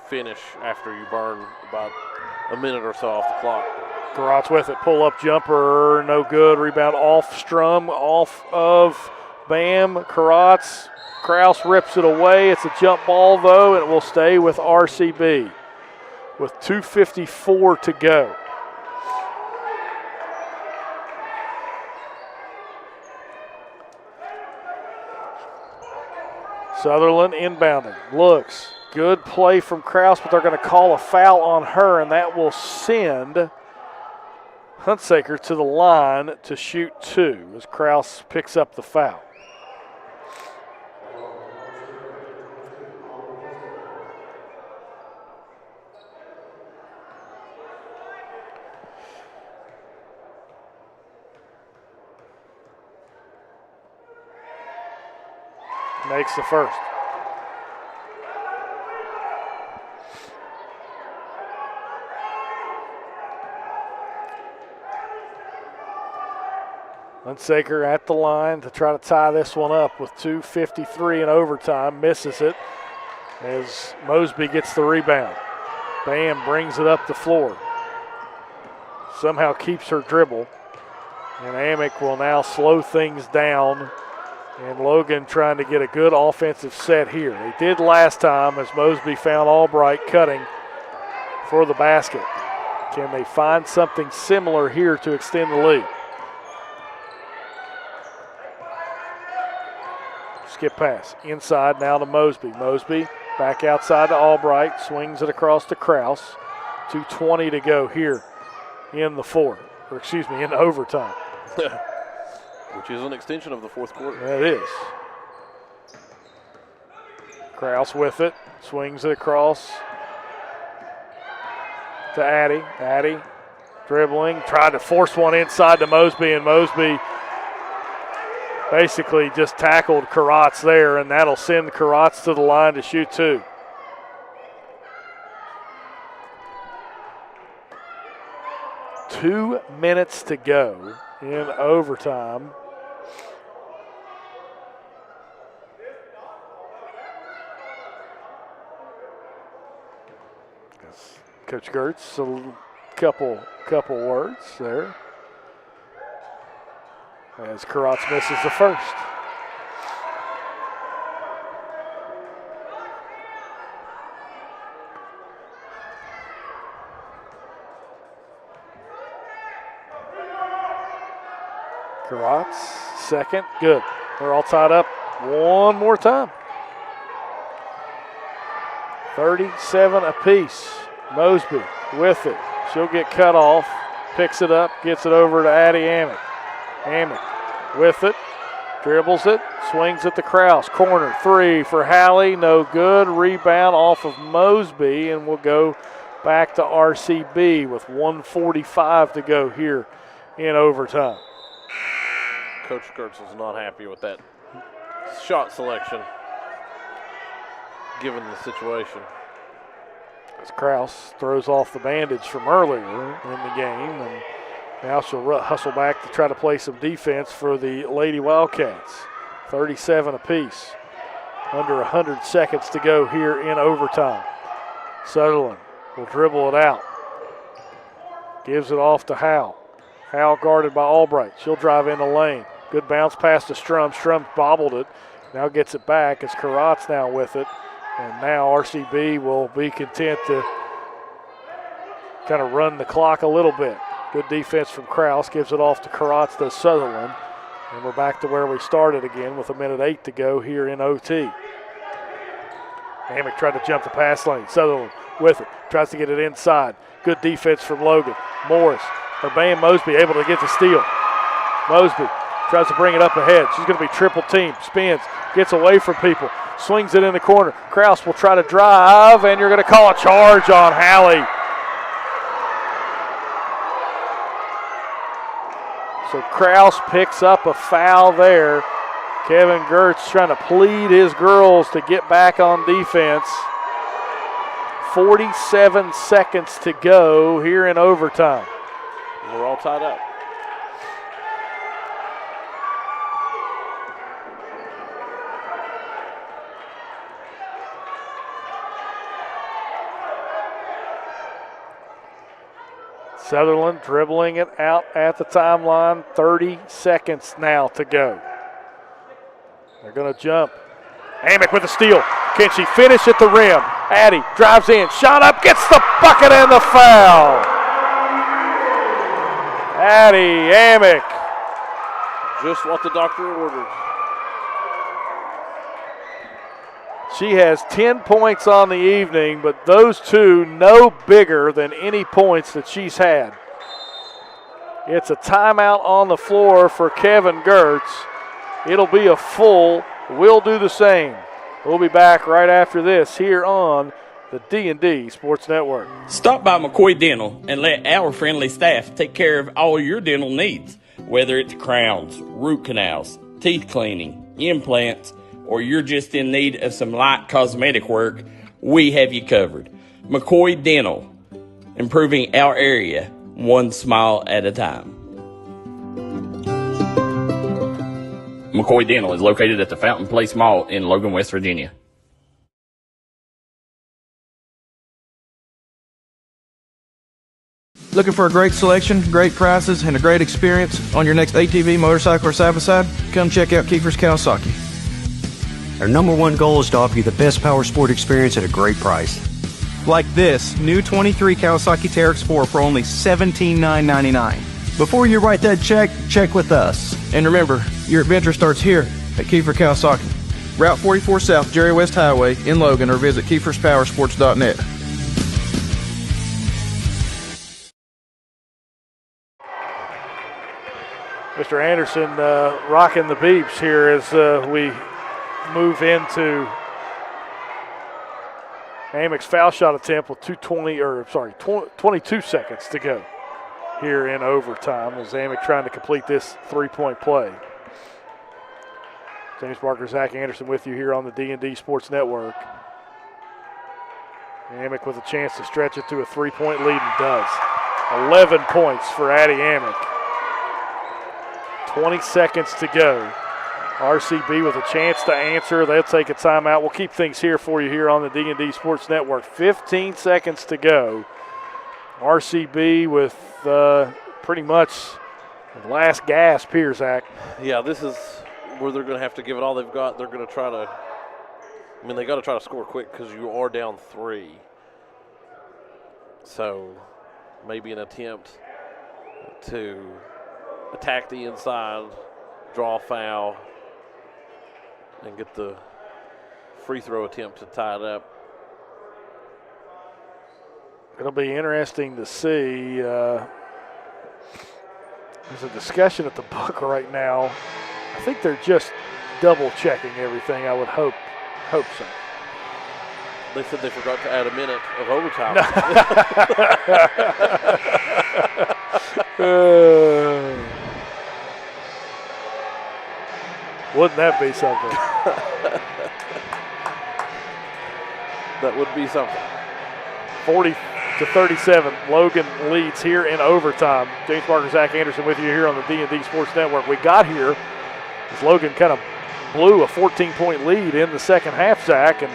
finish after you burn about a minute or so off the clock. Garotz with it, pull-up jumper, no good. Rebound off Strum, off of Bam. Karats, Krause rips it away. It's a jump ball, though, and it will stay with RCB with 2:54 to go. Sutherland inbounding, looks. Good play from Krause, but they're going to call a foul on her, and that will send Hunsaker to the line to shoot 2 as Kraus picks up the foul. Makes the first. Hunsaker at the line to try to tie this one up with 2:53 in overtime. Misses it as Mosby gets the rebound. Bam brings it up the floor. Somehow keeps her dribble. And Amick will now slow things down. And Logan trying to get a good offensive set here. They did last time as Mosby found Albright cutting for the basket. Can they find something similar here to extend the lead? Skip pass. Inside now to Mosby. Mosby back outside to Albright. Swings it across to Kraus. 2:20 to go here in the fourth. Or excuse me, in overtime. Which is an extension of the fourth quarter. That is. Kraus with it. Swings it across to Addy. Addy dribbling. Tried to force one inside to Mosby, and Mosby basically just tackled Karatz there, and that'll send Karatz to the line to shoot 2. Two minutes to go in overtime. Coach Gertz, a couple words there as Karatz misses the first. Karatz, second, good. They're all tied up one more time. 37 apiece. Mosby with it. She'll get cut off, picks it up, gets it over to Addie Amick. Amick with it, dribbles it, swings at the Kraus. Corner, 3 for Hallie, no good. Rebound off of Mosby, and we'll go back to RCB with 1:45 to go here in overtime. Coach Gertz is not happy with that shot selection, given the situation. As Kraus throws off the bandage from earlier in the game, and now she'll hustle back to try to play some defense for the Lady Wildcats. 37 apiece. Under 100 seconds to go here in overtime. Sutherland will dribble it out. Gives it off to Howe. Howe guarded by Albright. She'll drive in the lane. Good bounce pass to Strum. Strum bobbled it. Now gets it back as Karatz now with it. And now RCB will be content to kind of run the clock a little bit. Good defense from Kraus. Gives it off to Karatz to Sutherland. And we're back to where we started again with 1:08 to go here in OT. Amick tried to jump the pass lane. Sutherland with it. Tries to get it inside. Good defense from Logan. Morris, or Bam Mosby able to get the steal. Mosby tries to bring it up ahead. She's going to be triple teamed. Spins. Gets away from people. Swings it in the corner. Kraus will try to drive, and you're going to call a charge on Hallie. So Kraus picks up a foul there. Kevin Gertz trying to plead his girls to get back on defense. 47 seconds to go here in overtime. We're all tied up. Sutherland dribbling it out at the timeline. 30 seconds now to go. They're going to jump. Amick with the steal. Can she finish at the rim? Addy drives in, shot up, gets the bucket and the foul. Addy Amick. Just what the doctor ordered. She has 10 points on the evening, but those two no bigger than any points that she's had. It's a timeout on the floor for Kevin Gertz. It'll be a full. We'll do the same. We'll be back right after this here on the D&D Sports Network. Stop by McCoy Dental and let our friendly staff take care of all your dental needs. Whether it's crowns, root canals, teeth cleaning, implants, or you're just in need of some light cosmetic work, we have you covered. McCoy Dental, improving our area one smile at a time. McCoy Dental is located at the Fountain Place Mall in Logan, West Virginia. Looking for a great selection, great prices, and a great experience on your next ATV, motorcycle, or side-by-side? Come check out Kiefer's Kawasaki. Our number one goal is to offer you the best power sport experience at a great price. Like this new 23 Kawasaki Teryx 4 for only $17,999. Before you write that check, check with us. And remember, your adventure starts here at Kiefer Kawasaki. Route 44 South, Jerry West Highway in Logan, or visit KiefersPowersports.net. Mr. Anderson rocking the beeps here as we move into Amick's foul shot attempt with 22 seconds to go here in overtime as Amick trying to complete this three-point play. James Barker, Zach Anderson with you here on the D&D Sports Network. Amick with a chance to stretch it to a three-point lead and does. 11 points for Addie Amick. 20 seconds to go. RCB with a chance to answer. They'll take a timeout. We'll keep things here for you here on the D&D Sports Network. 15 seconds to go. RCB with pretty much the last gasp here, Zach. Yeah, this is where they're going to have to give it all they've got. They're going to try to, they got to try to score quick because you are down 3. So maybe an attempt to attack the inside, draw a foul, and get the free throw attempt to tie it up. It'll be interesting to see. There's a discussion at the book right now. I think they're just double checking everything. I would hope so. They said they forgot to add a minute of overtime. Wouldn't that be something? That would be something. 40-37, Logan leads here in overtime. James Barker, Zach Anderson with you here on the D&D Sports Network. We got here as Logan kind of blew a 14-point lead in the second half, Zach, and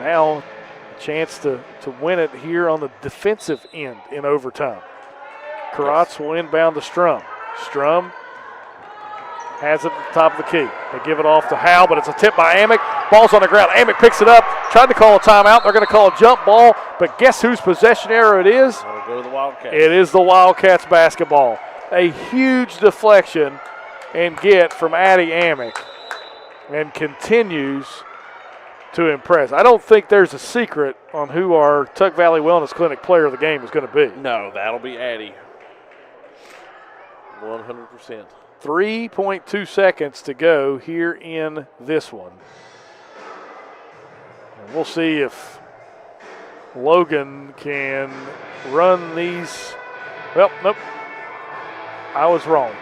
now a chance to win it here on the defensive end in overtime. Karatz will inbound to Strum. Strum has it at the top of the key. They give it off to Howe, but it's a tip by Amick. Ball's on the ground. Amick picks it up, tried to call a timeout. They're going to call a jump ball, but guess whose possession error it is? It'll go to the Wildcats. It is the Wildcats basketball. A huge deflection and get from Addie Amick, and continues to impress. I don't think there's a secret on who our Tuck Valley Wellness Clinic player of the game is going to be. No, that'll be Addie. 100%. 3.2 seconds to go here in this one. And we'll see if Logan can run these. Well, nope. I was wrong.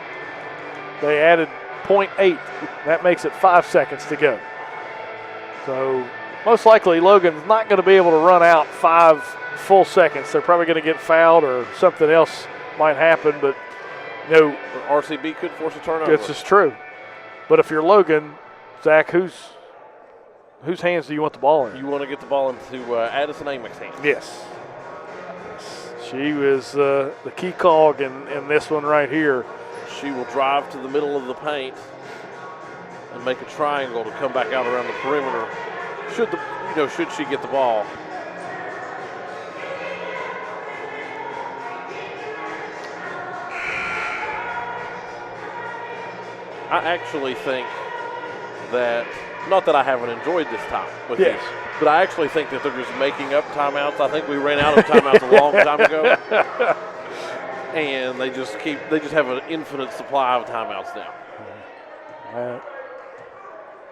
They added 0.8. That makes it 5 seconds to go. So most likely Logan's not going to be able to run out 5 full seconds. They're probably going to get fouled or something else might happen, but no. RCB could force a turnover. This is true. But if you're Logan, Zach, whose hands do you want the ball in? You want to get the ball into Addison Amick's hands. Yes. She was the key cog in this one right here. She will drive to the middle of the paint and make a triangle to come back out around the perimeter. Should she get the ball? I actually think that, not that I haven't enjoyed this time with this, but I actually think that they're just making up timeouts. I think we ran out of timeouts a long time ago. and they just have an infinite supply of timeouts now.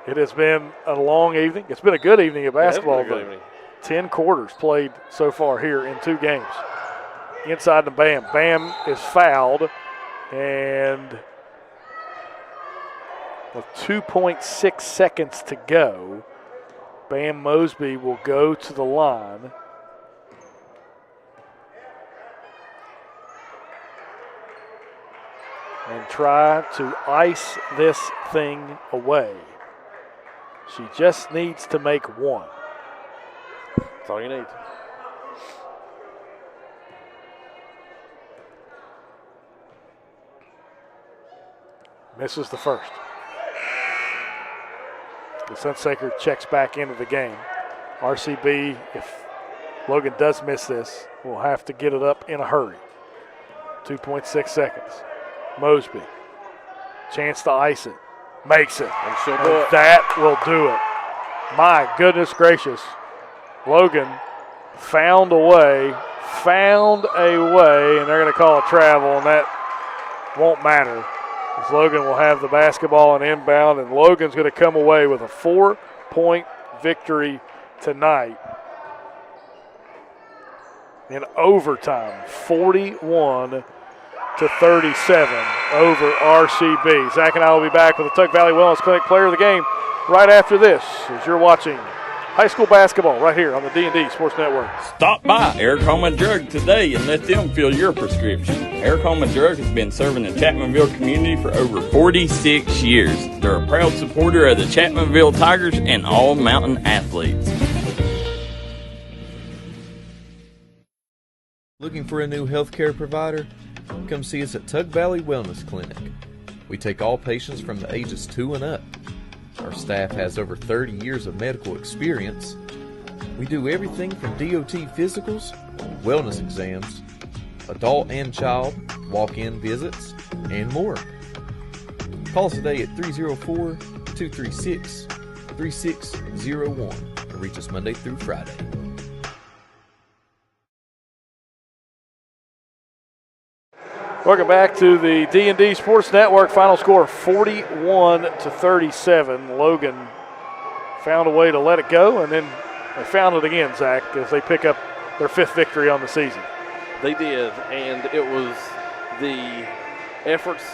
It has been a long evening. It's been a good evening of basketball. Yeah, it's been a good evening. 10 quarters played so far here in 2 games. Inside the Bam. Bam is fouled, and with 2.6 seconds to go, Bam Mosby will go to the line. And try to ice this thing away. She just needs to make one. That's all you need. Misses the first. The Sunsaker checks back into the game. RCB, if Logan does miss this, will have to get it up in a hurry. 2.6 seconds. Mosby, chance to ice it, makes it. And she'll do it. That will do it. My goodness gracious. Logan found a way, and they're going to call a travel, and that won't matter. As Logan will have the basketball and inbound, and Logan's going to come away with a 4-point victory tonight. In overtime, 41-37 over RCB. Zach and I will be back with the Tug Valley Wellness Clinic player of the game right after this, as you're watching high school basketball right here on the D&D Sports Network. Stop by Eric Home Drug today and let them fill your prescription. Eric Home Drug has been serving the Chapmanville community for over 46 years. They're a proud supporter of the Chapmanville Tigers and all mountain athletes. Looking for a new healthcare provider? Come see us at Tug Valley Wellness Clinic. We take all patients from the ages 2 and up. Our staff has over 30 years of medical experience. We do everything from DOT physicals, wellness exams, adult and child, walk-in visits, and more. Call us today at 304-236-3601 or reach us Monday through Friday. Welcome back to the D&D Sports Network. Final score 41-37. Logan found a way to let it go, and then they found it again, Zach, as they pick up their 5th victory on the season. They did, and it was the efforts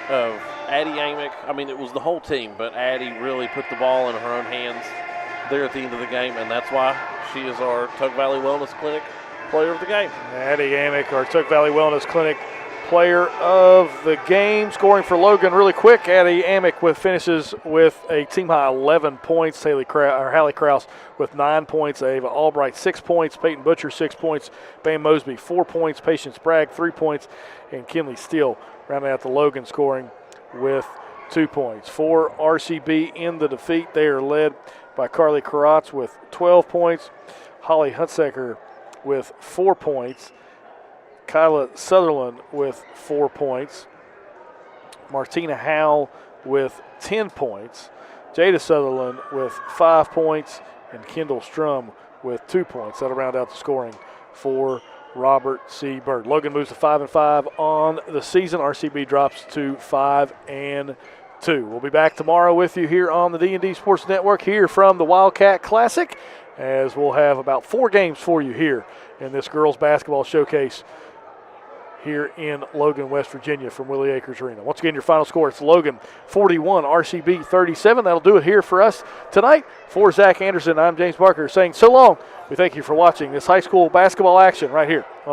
of Addie Amick. I mean, it was the whole team, but Addie really put the ball in her own hands there at the end of the game, and that's why she is our Tug Valley Wellness Clinic player of the game. Addie Amick, our Tug Valley Wellness Clinic player of the game. Scoring for Logan really quick. Addie Amick finishes with a team-high 11 points. Hallie Krause with 9 points. Ava Albright 6 points. Peyton Butcher 6 points. Bam Mosby 4 points. Patience Bragg 3 points. And Kinley Steele rounding out the Logan scoring with 2 points. For RCB in the defeat, they are led by Carly Karatz with 12 points. Holly Hunsaker with 4 points. Kyla Sutherland with 4 points. Martina Howell with 10 points. Jada Sutherland with 5 points. And Kendall Strum with 2 points. That'll round out the scoring for Robert C. Byrd. Logan moves to 5-5 on the season. RCB drops to 5-2. We'll be back tomorrow with you here on the D&D Sports Network, here from the Wildcat Classic, as we'll have about 4 games for you here in this girls basketball showcase here in Logan, West Virginia from Willie Acres Arena. Once again, your final score, it's Logan 41, RCB 37. That'll do it here for us tonight. For Zach Anderson, I'm James Barker saying so long. We thank you for watching this high school basketball action right here